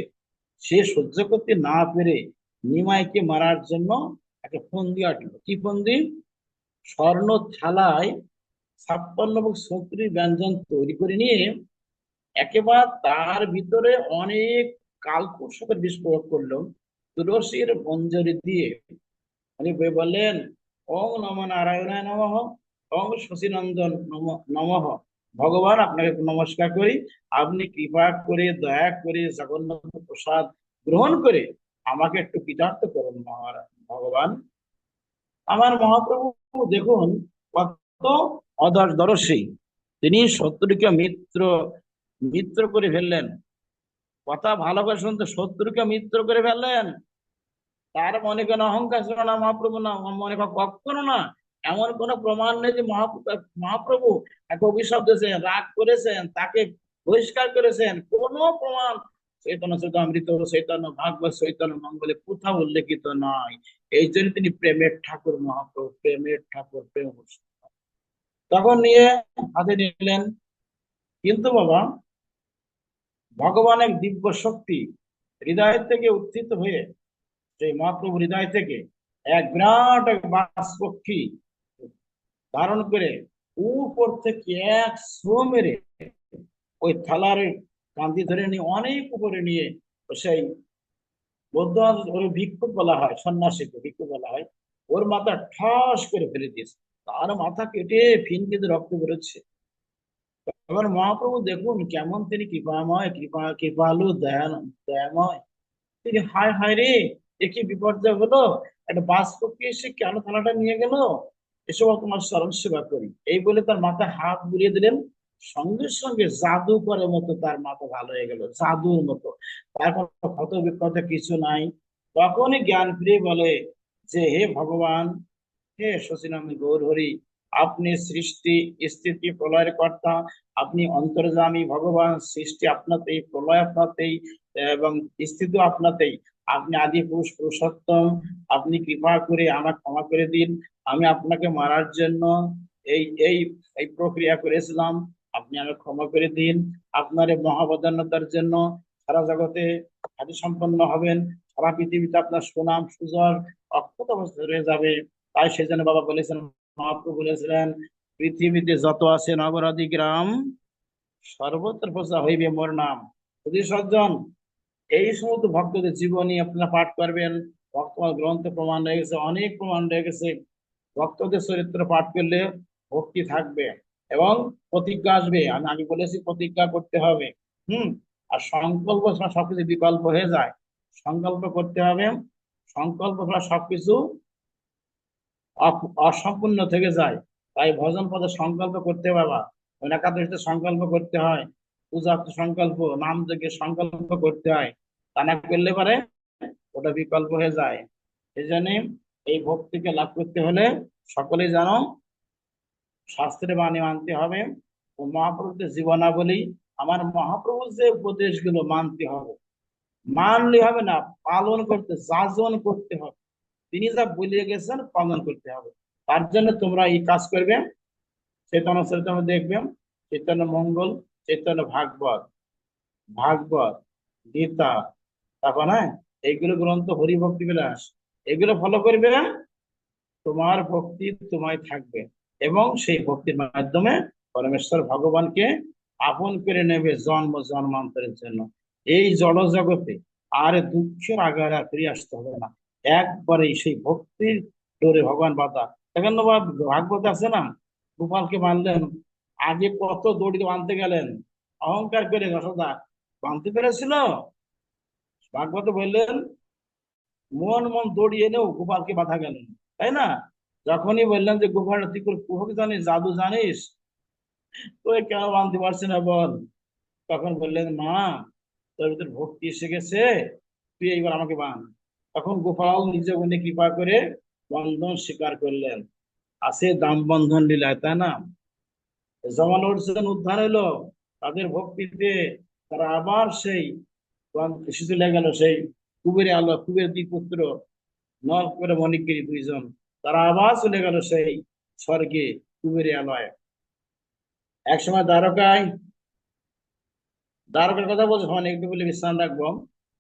সে সহ্য করতে না পেরে নিমাইকে মারার জন্য একটা ফন্দি আটলো। কি ফন্দি? স্বর্ণ থালায় 56 এবং 36 ব্যঞ্জন তৈরি করে নিয়ে একেবারে তার ভিতরে অনেক কালকৌশলের বিষ প্রয়োগ করলো, তুলসীর মঞ্জরি দিয়ে। উনি বললেন, ওং নমঃ নারায়ণায় নমঃ, ওং শচীনন্দন নমঃ। ভগবান আপনাকে নমস্কার করি, আপনি কৃপা করে দয়া করে জগন্নাথ প্রসাদ গ্রহণ করে আমাকে একটু কৃতার্থ করুন ভগবান। আমার মহাপ্রভু দেখুন কত অদর্শী, তিনি শত্রুকে মিত্র মিত্র করে ফেললেন। কথা ভালো করে শুনতে, শত্রুকে মিত্র করে ফেললেন। তার মনে কোনো অহংকার ছিল না মহাপ্রভু, না মনে কখনো না। এমন কোন প্রমাণ নেই যে মহাপ্রভু এক অভিশাপ দিয়েছেন, রাগ করেছেন, তাকে বহিষ্কার করেছেন, কোনো প্রমাণ চৈতন্য চৈতামৃত, চৈতন্য ভাগবত, চৈতন্য মঙ্গলে কোথাও উল্লেখিত নয়। এই জন্য তিনি প্রেমের ঠাকুর মহাপ্রভু, প্রেমের ঠাকুর, প্রেম। তখন নিয়ে হাতে নিলেন, কিন্তু বাবা ভগবানের দিব্য শক্তি হৃদয় থেকে উত্থিত হয়ে, সেই মহাপ্রভু হৃদয় থেকে এক বিরাট এক বাস পক্ষী ধারণ করে উপর থেকে এক ছো মেরে ওই থালার কান্দি ধরে নিয়ে অনেক উপরে নিয়ে সেই বৌদ্ধ, ওর ভিক্ষুক বলা হয়, সন্ন্যাসীকে ভিক্ষুক বলা হয়, ওর মাথা ঠাস করে ফেলে দিয়েছে। তার মাথা কেটে ফিনকিতে রক্ত বেরোচ্ছে। এবার মহাপ্রভু দেখুন কেমন তিনি কৃপাময়, কৃপালু, দয়াময়। তিনি হায় হায় রে, এ কি বিপর্যয় হলো, একটা বাস পক্ষী এসে কেন থালাটা নিয়ে গেল, এসব তোমার চরণ সেবা করি, এই বলে তার মাথায় হাত বুলিয়ে দিলেন। সঙ্গে সঙ্গে জাদু করার মতো তার মাথা ভালো হয়ে গেল, জাদুর মতো। তারপর ক্ষত বিক্ষত কিছু নাই। তখনই জ্ঞান ফিরে বলে যে হে ভগবান, হে শচীনন্দন গৌর হরি, আপনি সৃষ্টি স্থিতি প্রলয়ের কর্তা, আপনি অন্তর্যামী ভগবান। সৃষ্টি আপনাতেই, প্রলয় আপনাতেই, এবং স্থিতি আপনাতেই। আপনি আদি পুরুষ, পুরুষোত্তম। আপনি কৃপা করে আমাকে ক্ষমা করে দিন। আমি আপনাকে মারার জন্য এই এই এই প্রক্রিয়া করেছিলাম, আপনি আমাকে ক্ষমা করে দিন। আপনার এই মহাবদান্যতার জন্য সারা জগতে খ্যাতি সম্পন্ন হবেন, সারা পৃথিবীতে আপনার সুনাম সুজর অক্ষত অবস্থা রয়ে যাবে। তাই সেজন্য বাবা বলেছেন, মহাপ্রভু বলেছিলেন, পৃথিবীতে যত আছে নগরাদি গ্রাম, সর্বত্র প্রচার হইবে মোর নাম। যদি সজ্জন, এই সমস্ত ভক্তদের জীবনী আপনারা পাঠ করবেন। ভক্তমাল গ্রন্থে প্রমাণ রয়ে গেছে, অনেক প্রমাণ রয়ে গেছে। ভক্তদের চরিত্র পাঠ করলে ভক্তি থাকবে এবং প্রতিজ্ঞা আসবে। আমি আগে বলেছি প্রতিজ্ঞা করতে হবে। হুম। আর সংকল্প ছাড়া সবকিছু বিকল্প হয়ে যায়। সংকল্প করতে হবে, সংকল্প ছাড়া সবকিছু অসম্পূর্ণ থেকে যায়। তাই ভজন পদে সংকল্প করতে বাবা, একাদশীতে সংকল্প করতে হয়, পূজাতে সংকল্প, নাম যজ্ঞে সংকল্প করতে হয়। তা না করলে পারে ওটা বিকল্প হয়ে যায়। এই জন্য এই ভক্তিকে লাভ করতে হলে সকলেই জানো, শাস্ত্রের বাণী মানতে হবে ও মহাপ্রভুদের জীবনাবলী, আমার মহাপ্রভুর যে উপদেশগুলো মানতে হবে। মানলে হবে না, পালন করতে, যাজন করতে হবে। তিনি যা বলিয়ে গেছেন পালন করতে হবে। তার জন্য তোমরা এই কাজ করবে। চৈতন্য চরিতামৃত দেখবে, চৈতন্য মঙ্গল, চৈতন্য ভাগবত, ভাগবত, গীতা, তারপর হ্যাঁ, এইগুলো গ্রন্থ, হরি ভক্তি বিলাস, এগুলো ফলো করবে। তোমার ভক্তি তোমায় থাকবে এবং সেই ভক্তির মাধ্যমে পরমেশ্বর ভগবানকে আপন করে নেবে জন্ম জন্মান্তরের জন্য। এই জড় জগতে আর দুঃখের আগার আর ফিরে আসতে হবে না। একবারেই সেই ভক্তির ডোরে ভগবান বাধা। দেখেন না বাবা, ভাগবত আছে না, গোপালকে বাঁধলেন, আগে কত দড়ি বাঁধতে গেলেন, অহংকার করে যশোদা বাঁধতে পেরেছিল। ভাগবত বললেন মন মন দড়ি এনেও গোপালকে বাধা গেলেন, তাই না? যখনই বললেন যে গোপাল তুই কুহক জানিস, জাদু জানিস, তুই কেন বাঁধতে পারছি না বল, তখন বললেন মা, তোর ভিতর ভক্তি এসে গেছে, তুই এইবার আমাকে বাঁধ। তখন গোপাল নিজে গুণে কৃপা করে বন্ধন স্বীকার করলেন। আছে দাম বন্ধন লীলায়, তাই না? জমান অর্জুন উদ্ধার হলো তাদের ভক্তিতে। তারা আবার সেই এসে চলে গেল সেই কুবের আলো, কুবের দুই পুত্র নল করে মণিগিরি দুইজন, তারা আবার চলে গেল সেই স্বর্গে কুবের আলয়। একসময় দ্বারকায়, দ্বারকার কথা বলছে, মানে একটু বলে বিশ্রাম রাখবো,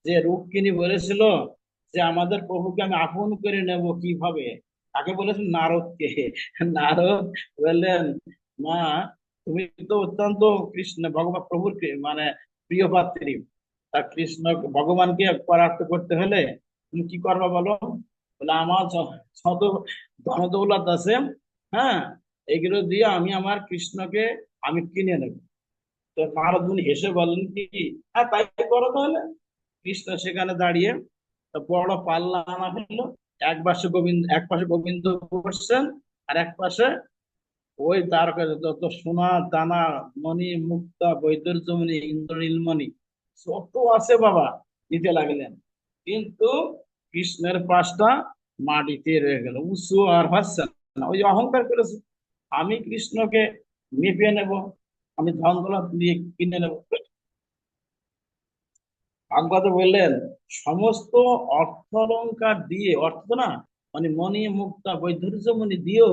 যে রুক্মিণী বলেছিল যে আমাদের প্রভুকে আমি আপন করে নেব কিভাবে। তাকে বলেছেন নারদকে। নারদ বললেন, মা, তুমি তো অত্যন্ত কৃষ্ণ ভগবান প্রভুর মানে প্রিয় পাত্রী। তা কৃষ্ণ ভগবানকে পরাস্ত করতে হলে তুমি কি করবা বলো? বলে আমার যত ধন দৌলত আছে, হ্যাঁ, এগুলো দিয়ে আমি আমার কৃষ্ণকে আমি কিনে নেব। তো নারদ মুনি হেসে বললেন কি, হ্যাঁ তাই করো তাহলে। কৃষ্ণ সেখানে দাঁড়িয়ে বড় পাল্লা আনা হলো। এক পাশে গোবিন্দ বসছেন, আর এক পাশে ওই তার কাছে যত সোনা দানা, মণি মুক্তা, বৈদুর্যমণি, ইন্দ্রনীলমণি যত আছে বাবা দিতে লাগলেন। কিন্তু কৃষ্ণের পাশটা মাটিতে রয়ে গেল, উঁচু আর হচ্ছে না। ওই যে অহংকার করেছে, আমি কৃষ্ণকে মেপে নেব, আমি ধন দৌলত দিয়ে কিনে নেব। ভাগবত বললেন সমস্ত অর্থ অলংকার দিয়ে, অর্থ তো না, মানে মণি মুক্তা বৈধুর্য মণি দিয়েও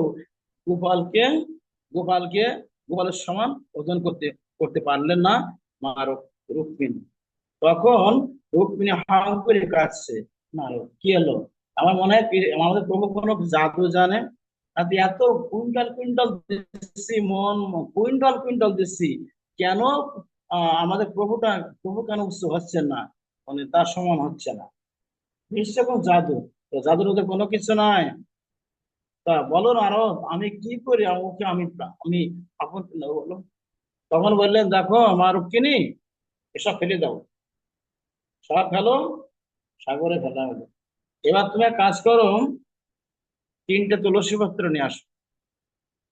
গোপালকে গোপালকে গোপালের সমান ওজন করতে করতে পারলেন না মা রুক্মিণী। তখন রুক্মিণী হাঁ করে কাঁদছে, না কি হলো, আমার মনে হয় আমাদের প্রভু কোনো জাদু জানে। আর এত কুইন্টাল কুইন্টাল দিচ্ছি, মন কুইন্টাল কুইন্টাল দিচ্ছি, কেন আমাদের প্রভু কেন উচ্চ হচ্ছেন না, মানে তার সমান হচ্ছে না? নিশ্চয় কোন জাদু। তো জাদুর মধ্যে কোনো কিছু নাই। তা বলো না আরো, আমি কি করি ওকে, আমি আপন বলো। তখন বললেন, দেখো আমার রুক্মিণী, এসব ফেলে দাও, সব ফেলো, সাগরে ফেলা হলো। এবার তুমি এক কাজ করো, 3টে তুলসী পত্র নিয়ে আসো।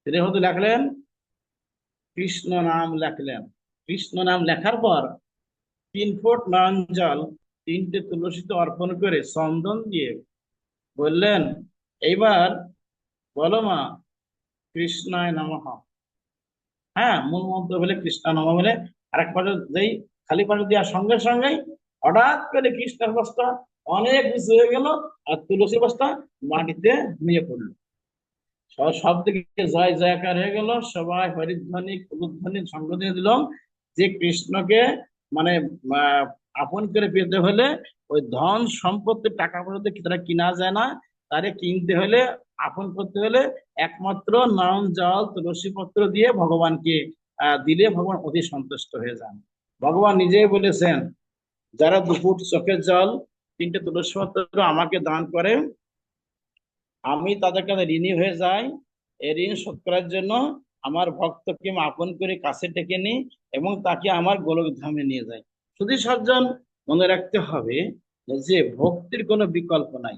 তিনি হয়তো লেখলেন, কৃষ্ণ নাম লেখলেন। কৃষ্ণ নাম লেখার পর 3 ফোঁট নয়ন জল 3টে তুলসীতে অর্পণ করে চন্দন দিয়ে বললেন, এইবার বলো মা, কৃষ্ণায় নমঃ। হ্যাঁ, মূল মন্ত্র বলে কৃষ্ণ নম বলে আরেক পাশে যেই খালি পাশে দেওয়ার সঙ্গে সঙ্গেই হঠাৎ করে কৃষ্ণের বস্তা অনেক উঁচু হয়ে গেল, আর তুলসী বস্তা মাটিতে নুয়ে পড়লো। সব দিকে জয় জয়কার হয়ে গেল, সবাই হরিধ্বনি উলুধ্বনি সঙ্গ দিয়ে দিল যে কৃষ্ণকে মানে আহ, আপন করে পেতে হলে ওই ধন সম্পত্তি টাকা পয়সা দিয়ে তারা কিনা যায় না। তারে কিনতে হলে, আপন করতে হলে একমাত্র নয়ন জল তুলসী পত্র দিয়ে ভগবানকে দিলে ভগবান অতি সন্তুষ্ট হয়ে যান। ভগবান নিজেই বলেছেন, যারা 2 ফুট চোখের জল 3টে তুলসী পত্র আমাকে দান করে, আমি তাদের কাছে ঋণী হয়ে যাই। এই ঋণ শোধ করার জন্য আমার ভক্তকে আমি আপন করে কাছে ডেকে নিই এবং তাকে আমার গোলক ধামে নিয়ে যাই। শুধু সজ্জন, মনে রাখতে হবে যে ভক্তির কোনো বিকল্প নাই।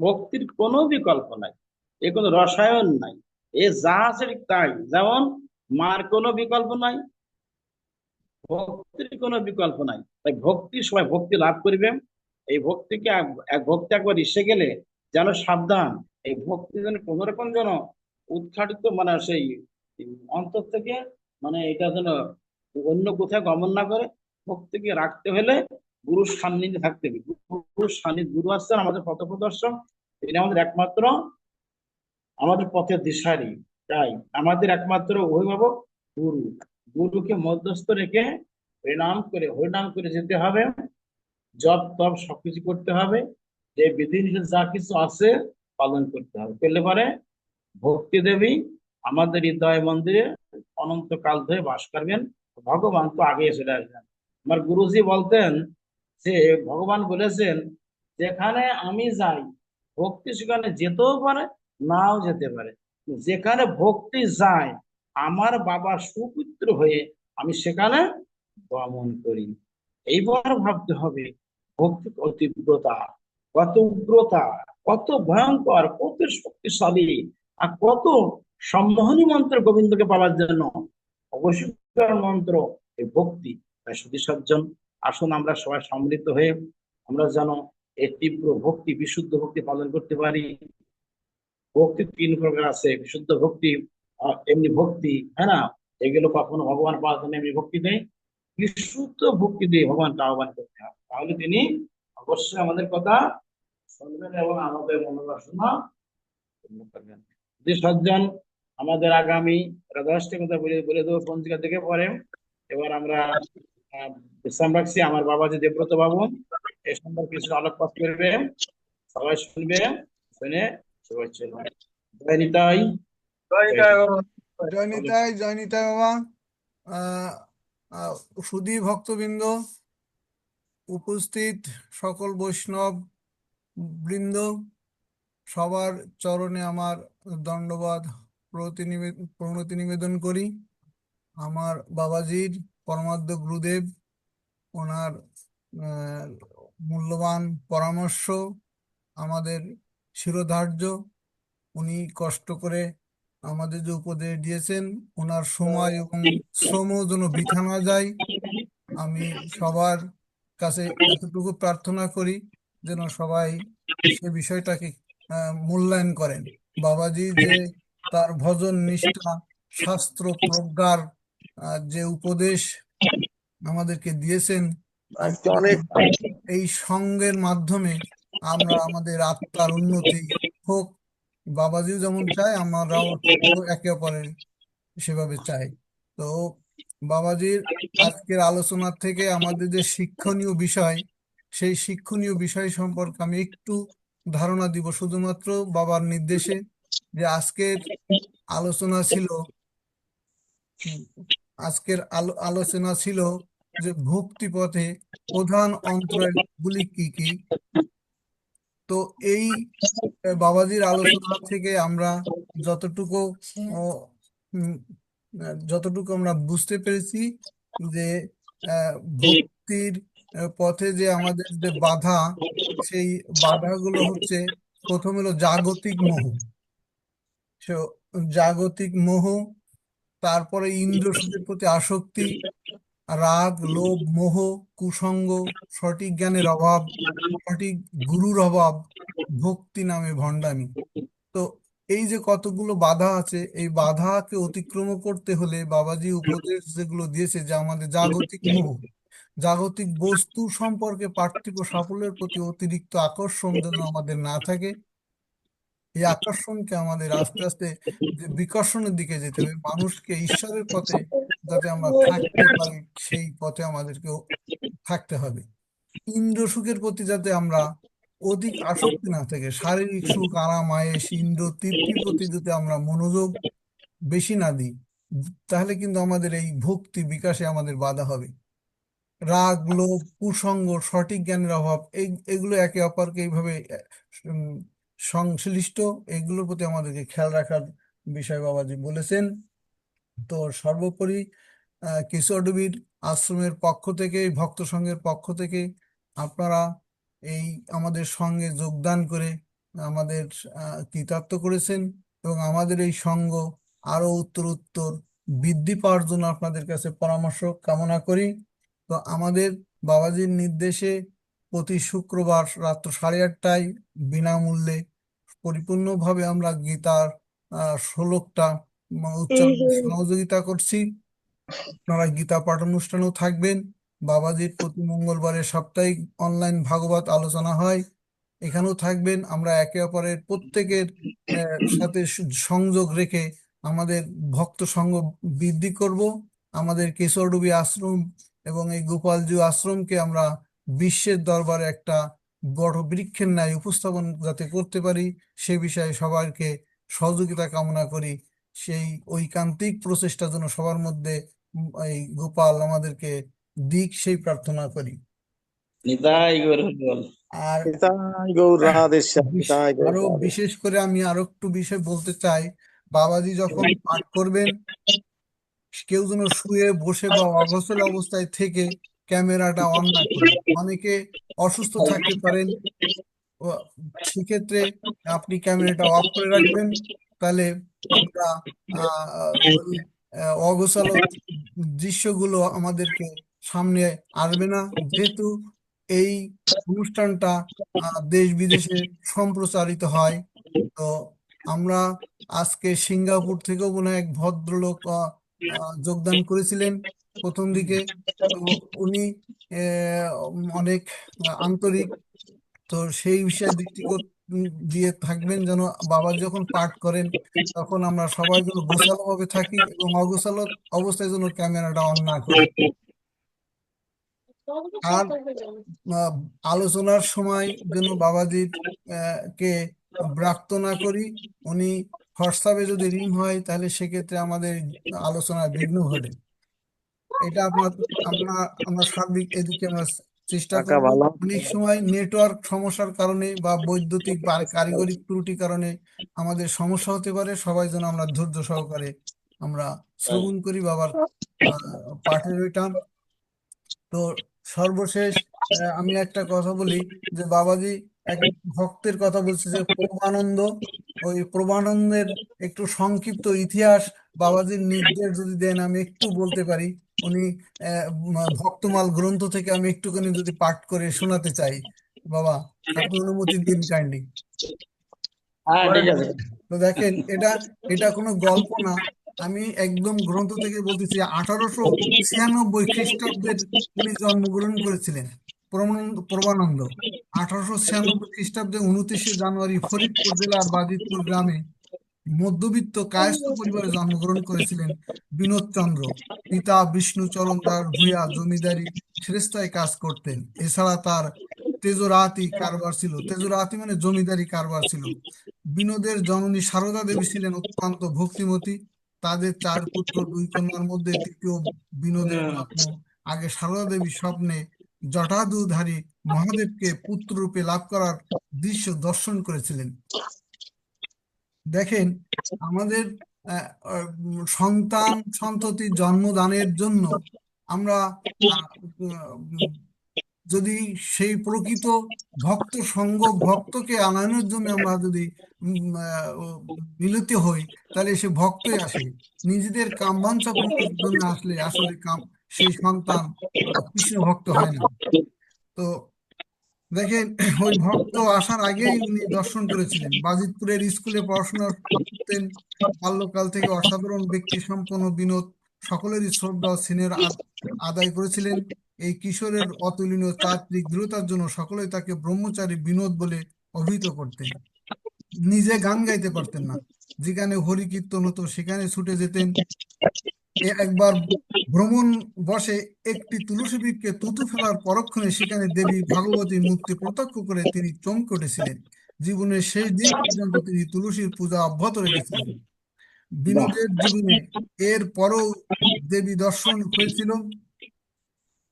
ভক্তির কোনো বিকল্প নাই, এ কোনো রসায়ন নাই। এ যা আছে ঠিক তাই। যেমন মার কোনো বিকল্প নাই, ভক্তির কোনো বিকল্প নাই। তাই ভক্তি, সবাই ভক্তি লাভ করিবে। এই ভক্তিকে এক ভক্তি একবার এসে গেলে যেন সাবধান, এই ভক্তি যেন কোনো রকম যেন উৎখাটিত, মানে সেই অন্তর থেকে, মানে এটা যেন অন্য কোথাও গমন না করে। ভক্তিকে রাখতে হলে গুরুর সান্নিধ্যে থাকতে হবে। গুরুর সান্নিধ্য, গুরু আসছেন আমাদের পথপ্রদর্শক, তিনি আমাদের একমাত্র, আমাদের পথের দিশারি। তাই আমাদের একমাত্র অভিভাবক গুরু। গুরুকে মধ্যস্থ রেখে হরিনাম করে যেতে হবে, জপ তপ সবকিছু করতে হবে, যে বিধিনিষেধ যা কিছু আছে পালন করতে হবে। পেলে পরে ভক্তি দেবী আমাদের হৃদয় মন্দিরে অনন্তকাল ধরে বাস করবেন। ভগবান তো আগে চলে আসবেন। আমার গুরুজি বলতেন যে ভগবান বলেছেন, যেখানে আমি যাই ভক্তি সেখানে যেতেও পারে, নাও যেতে পারে। যেখানে ভক্তি যায়, আমার বাবা সুপুত্র হয়ে আমি সেখানে গমন করি। এইবার ভাবতে হবে ভক্তি কত তীব্রতা, কত উগ্রতা, কত ভয়ঙ্কর, কত শক্তিশালী, আর কত সম্মোহনী মন্ত্র গোবিন্দকে পাওয়ার জন্য। অবশ্যই মন্ত্র এই ভক্তি। তাই শুধু সজ্জন, আসুন আমরা সবাই সম্মিলিত হয়ে আমরা যেন এই তীব্র ভক্তি, বিশুদ্ধ ভক্তি পালন করতে পারি। ভক্তি 3 প্রকার আছে, বিশুদ্ধ ভক্তি, এমনি ভক্তি, হ্যাঁ না, এগুলো কখনো ভগবান পাওয়ার জন্য এমনি ভক্তি নেই। বিশুদ্ধ ভক্তি দিয়ে ভগবানকে আহ্বান করতে হবে, তাহলে তিনি অবশ্যই আমাদের কথা শুনবেন এবং আমাদের মনোবাসনা পূর্ণ করবেন। যে সজ্জন, আমাদের আগামী রাধাষ্টমী কথা বলে বলে দেবো পঞ্জিকা থেকে পরে। এবার আমরা আহ, বিশ্রাম রাখছি। আমার বাবা যে দেবব্রত বাবু এ সম্পর্কে কিছু আলোকপাত করবে, সবাই শুনবে, শুনে সবাই চলবে। জয় নিতাই, জয় জয় জয় নিতাই। বাবা। জয় নিতাই, জয় নিতাই বাবা। আহ আহ, সুধী ভক্তবৃন্দ, উপস্থিত সকল বৈষ্ণব বৃন্দ, সবার চরণে আমার দণ্ডবাদ প্রণতি নিবেদন করি। আমার বাবাজির পরমাদ্য গুরুদেব, ওনার আহ, মূল্যবান পরামর্শ আমাদের শিরোধার্য। উনি কষ্ট করে আমাদের যে উপদেশ দিয়েছেন, ওনার সময় এবং শ্রম যেন বৃথা না যায়। আমি সবার কাছে এতটুকু প্রার্থনা করি যেন সবাই সে বিষয়টাকে মূল্যায়ন করেন। বাবাজি যে তার ভজন নিষ্ঠা, শাস্ত্র প্রজ্ঞার যে উপদেশ আমাদেরকে দিয়েছেন, আজকে আমরা অনেক এই সঙ্গের মাধ্যমে আমরা আমাদের আত্মার উন্নতি হোক। বাবাজিও যেমন চায়, আমরাও একে অপরের সেভাবে চাই। তো বাবাজির আজকের আলোচনা থেকে আমাদের যে শিক্ষণীয় বিষয়, সেই শিক্ষণীয় বিষয় সম্পর্কে আমি একটু ধারণা দিব, শুধুমাত্র বাবার নির্দেশে। যে আজকের আলোচনা ছিল, উম, আজকের আলোচনা ছিল যে ভক্তি পথে প্রধান অন্তরায়গুলি কি কি। তো এই বাবাজির আলোচনা থেকে আমরা যতটুকু আহ, উম, যতটুকু আমরা বুঝতে পেরেছি যে আহ, ভক্তির পথে যে আমাদের যে বাধা, সেই বাধাগুলো হচ্ছে, প্রথম হলো জাগতিক মোহ। সো জাগতিক মোহ, তারপরে ইন্দ্র সুখের প্রতি আসক্তি, রাগ, লোভ, মোহ, কুসঙ্গ, সঠিক জ্ঞানের অভাব, সঠিক গুরুর অভাব, ভক্তি নামে ভণ্ডামি। তো এই যে কতগুলো বাধা আছে, এই বাধাকে অতিক্রম করতে হলে বাবাজি উপদেশ যেগুলো দিয়েছে, যে আমাদের জাগতিক মোহ, জাগতিক বস্তু সম্পর্কে পার্থিব সাফল্যের প্রতি অতিরিক্ত আকর্ষণ যেন আমাদের না থাকে। এই আকর্ষণকে আমাদের আস্তে আস্তে যে বিকর্ষণের দিকে যেতে হবে, মানুষকে ঈশ্বরের পথে যাতে আমরা থাকতে পারি, সেই পথে আমাদেরকে থাকতে হবে। ইন্দ্র সুখের প্রতি যাতে আমরা অধিক আসক্তি না থাকে, শারীরিক সুখ, আরাম, আয়েশ, ইন্দ্র তৃপ্তির প্রতি যদি আমরা মনোযোগ বেশি না দিই, তাহলে কিন্তু আমাদের এই ভক্তি বিকাশে আমাদের বাধা হবে। রাগ, লোভ, কুসঙ্গ, সঠিক জ্ঞানের অভাব, এগুলো একে অপরকে এইভাবে উম, সংশ্লিষ্ট, এগুলোর প্রতি আমাদেরকে খেয়াল রাখার বিষয় বাবাজি বলেছেন। তো সর্বোপরি কিশোরডুবির আশ্রমের পক্ষ থেকে, ভক্ত সংঘের পক্ষ থেকে আপনারা এই আমাদের সঙ্গে যোগদান করে আমাদের কৃতার্থ করেছেন, এবং আমাদের এই সঙ্গ আরো উত্তর উত্তর বৃদ্ধি পাওয়ার জন্য আপনাদের কাছে পরামর্শ কামনা করি। তো আমাদের বাবাজির নির্দেশে প্রতি শুক্রবার রাত্র 8:30টায় বিনামূল্যে পরিপূর্ণভাবে আমরা গীতার শ্লোকটা উচ্চারণে সহযোগিতা করছি। আপনারা গীতা পাঠ অনুষ্ঠানেও থাকবেন। বাবাজির প্রতি মঙ্গলবারে সাপ্তাহিক অনলাইন ভাগবত আলোচনা হয়, এখানেও থাকবেন। আমরা একে অপরের প্রত্যেকের সাথে সংযোগ রেখে আমাদের ভক্ত সংঘ বৃদ্ধি করব। আমাদের কেশরডুবি আশ্রম এবং এই গোপালজি আশ্রমকে আমরা বিশ্বের দরবারে একটা বড় বৃক্ষের ন্যায় উপস্থাপন যাতে করতে পারি, সে বিষয়ে সবাইকে সহযোগিতা কামনা করি। সেই ঐকান্তিক প্রচেষ্টা যেন সবার মধ্যে এই গোপাল আমাদেরকে দিক, সেই প্রার্থনা করি। নিতাই গৌর হরিবল। আর নিতাই গৌর রাধেশ্যাম, নিতাই গৌর আরো রাধে। বিশেষ করে আমি আরো একটু বিষয় বলতে চাই। বাবাজি যখন পাঠ করবেন, কেউ যেন শুয়ে বসে বা অগোছাল অবস্থায় থেকে ক্যামেরাটা অন না করেন। অনেকে অসুস্থ থাকতে পারেন, ও সেক্ষেত্রে আপনি ক্যামেরাটা অফ করে রাখবেন, তাহলে আমরা ওই অগোছালো দৃশ্যগুলো আমাদেরকে সামনে আসবে না। যেহেতু এই অনুষ্ঠানটা দেশ বিদেশে সম্প্রচারিত হয়, তো আমরা আজকে সিঙ্গাপুর থেকেও মনে হয় এক ভদ্রলোক যোগদান করেছিলেন প্রথম দিকে। তো উনি অনেক আন্তরিক। তো সেই বিষয়ে দিয়ে থাকবেন যেন বাবা যখন পাঠ করেন তখন আমরা সবাই যেন গোছালো ভাবে থাকি, এবং অগোছালো অবস্থায় যেন ক্যামেরাটা অন না করি। আর আহ, আলোচনার সময় যেন বাবাজির কে ব্রাত্য না করি। উনি হোয়াটসঅ্যাপে যদি রিং হয়, তাহলে সেক্ষেত্রে আমাদের আলোচনায় বিঘ্ন ঘটে। এটা আমরা আমরা সার্বিক এদিকে আমরা চেষ্টা কাকা করব। ভালো অনেক সময় নেটওয়ার্ক সমস্যার কারণে বা বৈদ্যুতিক বা কারিগরি ত্রুটির কারণে আমাদের সমস্যা হতে পারে। সবাই যেন আমরা ধৈর্য সহকারে আমরা শ্রবণ করি বাবার পাঠের ওইটা। তো সর্বশেষ আমি একটা কথা বলি, যে বাবাজি এক ভক্তের কথা বলছে, যে প্রভানন্দ, ওই প্রভানন্দের একটু সংক্ষিপ্ত ইতিহাস বাবাজির নির্দেশ যদি দেন আমি একটু বলতে পারি। উনি ভক্তমাল গ্রন্থ থেকে আমি একটুখানি যদি পাঠ করে শোনাতে চাই, বাবা আপনি অনুমতি দিন কাইন্ডলি। হ্যাঁ, ঠিক আছে। তো দেখেন, এটা এটা কোনো গল্প না, আমি একদম গ্রন্থ থেকে বলতেছি। 1896 খ্রিস্টাব্দের উনি জন্মগ্রহণ করেছিলেন, প্রভানন্দ। 1896 খ্রিস্টাব্দে 29শে জানুয়ারি ফরিদপুর জেলার বাজিতপুর গ্রামে মধ্যবিত্ত কায়স্থ পরিবারে জন্মগ্রহণ করেছিলেন বিনোদ চন্দ্র। পিতা বিষ্ণুচরণ দাস ভূঁইয়া জমিদারি সেরেস্তায় কাজ করতেন। এছাড়া তার তেজরাতি কারবার ছিল, তেজরাতি মানে জমিদারি কারবার ছিল। বিনোদের জননী সারদা দেবী ছিলেন অত্যন্ত ভক্তিমতী। তাদের 4 পুত্র 2 কন্যার মধ্যে তৃতীয় বিনোদের জন্ম। আগে সারদা দেবী স্বপ্নে জটাধুধারী মহাদেবকে পুত্ররূপে লাভ করার দৃশ্য দর্শন করেছিলেন। দেখেন, আমাদের সন্তান সন্ততি জন্মদানের জন্য আমরা আহ, উম, যদি সেই প্রকৃত ভক্ত সঙ্গ ভক্তকে আনানোর জন্য আমরা যদি মিলিত হই, তাহলে সে ভক্তই আসে। নিজেদের কামবাঞ্ছা পূরণের জন্য আসলে আসলে সেই সন্তান কৃষ্ণ ভক্ত হয় না। তো দেখেন, ওই ভক্ত আসার আগেই উনি দর্শন করেছিলেন। বাজিতপুরের স্কুলে পড়াশোনা করতেন। বাল্যকাল থেকে অসাধারণ ব্যক্তি সম্পন্ন বিনোদ সকলেরই শ্রদ্ধা ও স্নেহের আদায় করেছিলেন। এই কিশোরের অতুলনীয় চারিত্রিক দৃঢ়তার জন্য সকলেই তাকে ব্রহ্মচারী বিনোদ বলে অভিহিত করতেন। নিজে গান গাইতে পারতেন না, যেখানে হরি কীর্তন হতো সেখানে ছুটে যেতেন। একবার ভ্রমণ বসে একটি তুলসী বৃক্ষে থুতু ফেলার পরক্ষণে সেখানে দেবী ভগবতী মূর্তি প্রত্যক্ষ করে তিনি চমকে উঠেছিলেন। জীবনের শেষ দিন পর্যন্ত তিনি তুলসীর পূজা অব্যাহত রেখেছিলেন। বাহ। বিনোদের জীবনে এর পরও দেবী দর্শন হয়েছিল।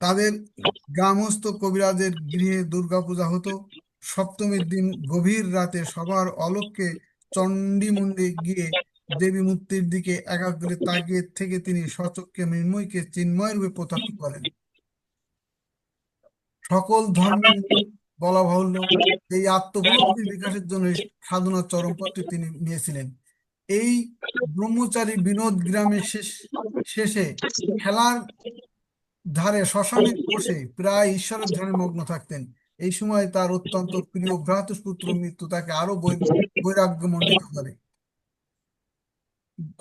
তাদের গ্রামস্থ কবিরাজের গৃহে দুর্গাপূজা হতো। সপ্তমীর দিন গভীর রাতে সবার অলক্ষ্যে চণ্ডী মন্দিরে গিয়ে দেবী মূর্তির দিকে একাগ্রে তাকিয়ে থেকে তিনি স্বচক্ষে মৃন্ময়ীকে চিন্ময় রূপে প্রত্যক্ষ করেন। সকল ধর্মের বলা বাহুল্য, এই আত্মোপলব্ধির বিকাশের জন্য এই সাধনার চরম পথটি তিনি নিয়েছিলেন। এই ব্রহ্মচারী বিনোদ গ্রামের শেষে খেলার ধারে শ্মশানে বসে প্রায় ঈশ্বরের ধ্যানে মগ্ন থাকতেন। এই সময় তার অত্যন্ত প্রিয় ভ্রাতুষ্পুত্র মৃত্যু তাকে আরো বৈরাগ্যমণ্ডিত করে।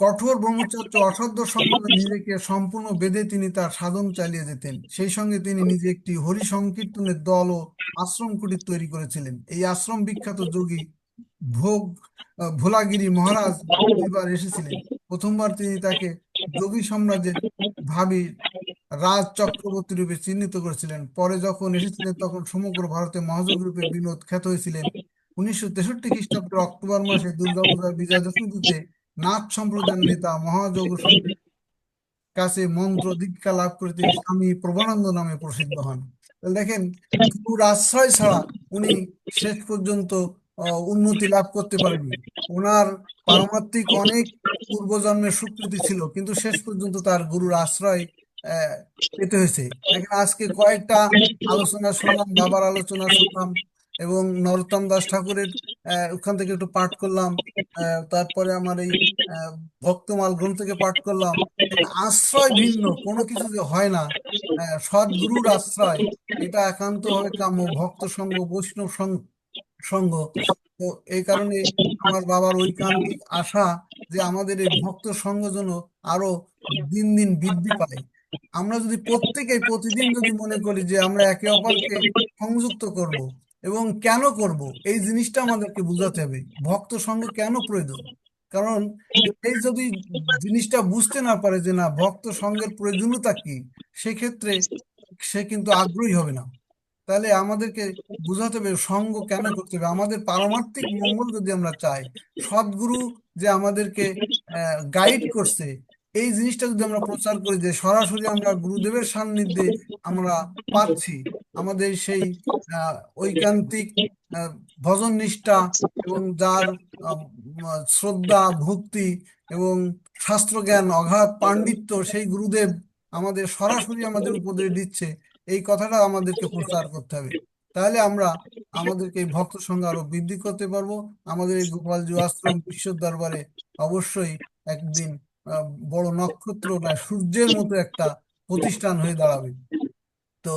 কঠোর ব্রহ্মচর্য অসাধ্য সম্বন্ধে নিজেকে সম্পূর্ণ বেঁধে তিনি তার সাধন চালিয়ে যেতেন। সেই সঙ্গে তিনি নিজে একটি হরি সংকীর্তনের দল ও আশ্রম কুটির তৈরি করেছিলেন। এই আশ্রম বিখ্যাত যোগী ভোগ ভোলাগিরি মহারাজ দুইবার এসেছিলেন। প্রথমবার তিনি তাকে যোগী সাম্রাজ্যের ভাবী রাজ চক্রবর্তী রূপে চিহ্নিত করেছিলেন। পরে যখন এসেছিলেন তখন সমগ্র ভারতে মহাযোগ রূপে বিনোদ খ্যাত হয়েছিলেন। 1963 খ্রিস্টাব্দের অক্টোবর মাসে দুর্গাপূজার বিজয়া দশমীতে নাথ সম্প্রদায়ের নেতা মহাযোগ স্বামীর কাছে মন্ত্র দীক্ষা লাভ করে তিনি স্বামী প্রভানন্দ নামে প্রসিদ্ধ হন। তাহলে দেখেন, গুরুর আশ্রয় ছাড়া উনি শেষ পর্যন্ত উন্নতি লাভ করতে পারেননি। ওনার পারমার্থিক অনেক পূর্বজন্মের স্বীকৃতি ছিল, কিন্তু শেষ পর্যন্ত তার গুরুর আশ্রয় আহ, পেতে হয়েছে। দেখেন, আজকে কয়েকটা আলোচনা শুনলাম, বাবার আলোচনা শুনলাম, এবং নরোত্তম দাস ঠাকুরের ওখান থেকে একটু পাঠ করলাম। তারপরে আমার এই ভক্তমাল গ্রন্থ থেকে পাঠ করলাম। আশ্রয় ভিন্ন কোনো কিছু যে হয় না, সদ্গুরুর আশ্রয় এটা একান্তভাবে কাম্য। ভক্ত সঙ্গ বৈষ্ণব সঙ্গ। তো এই কারণে আমার বাবার ঐকান্তিক আশা যে আমাদের এই ভক্ত সঙ্গ যেন আরো দিন দিন বৃদ্ধি পায়। আমরা যদি প্রত্যেকে প্রতিদিন যদি মনে করি যে আমরা একে অপরকে সংযুক্ত করব, এবং কেন করব এই জিনিসটা আমাদেরকে বুঝাতে হবে। ভক্ত সঙ্গ কেন প্রয়োজন? কারণ এই যদি জিনিসটা বুঝতে না পারে যে না ভক্ত সঙ্গের প্রয়োজনীয়তা কি, সেক্ষেত্রে সে কিন্তু আগ্রহী হবে না। তাহলে আমাদেরকে বুঝাতে হবে সঙ্গ কেন করতে হবে। আমাদের পারমার্থিক মঙ্গল যদি আমরা চাই, সদ্গুরু যে আমাদেরকে গাইড করছে, এই জিনিসটা যদি আমরা প্রচার করি যে সরাসরি আমরা গুরুদেবের সান্নিধ্যে আমরা পাচ্ছি, আমাদের সেই ঐকান্তিক ভজন নিষ্ঠা এবং যার শ্রদ্ধা ভক্তি এবং শাস্ত্রজ্ঞান অগাধ পাণ্ডিত্য, সেই গুরুদেব আমাদের সরাসরি আমাদের উপদেশ দিচ্ছে, এই কথাটা আমাদেরকে প্রচার করতে হবে। তাহলে আমরা আমাদেরকে এই ভক্ত সংখ্যা আরো বৃদ্ধি করতে পারবো। আমাদের এই গোপালজি আশ্রম বিশ্ব দরবারে অবশ্যই একদিন বড় নক্ষত্র না সূর্যের মতো একটা প্রতিষ্ঠান হয়ে দাঁড়াবে। তো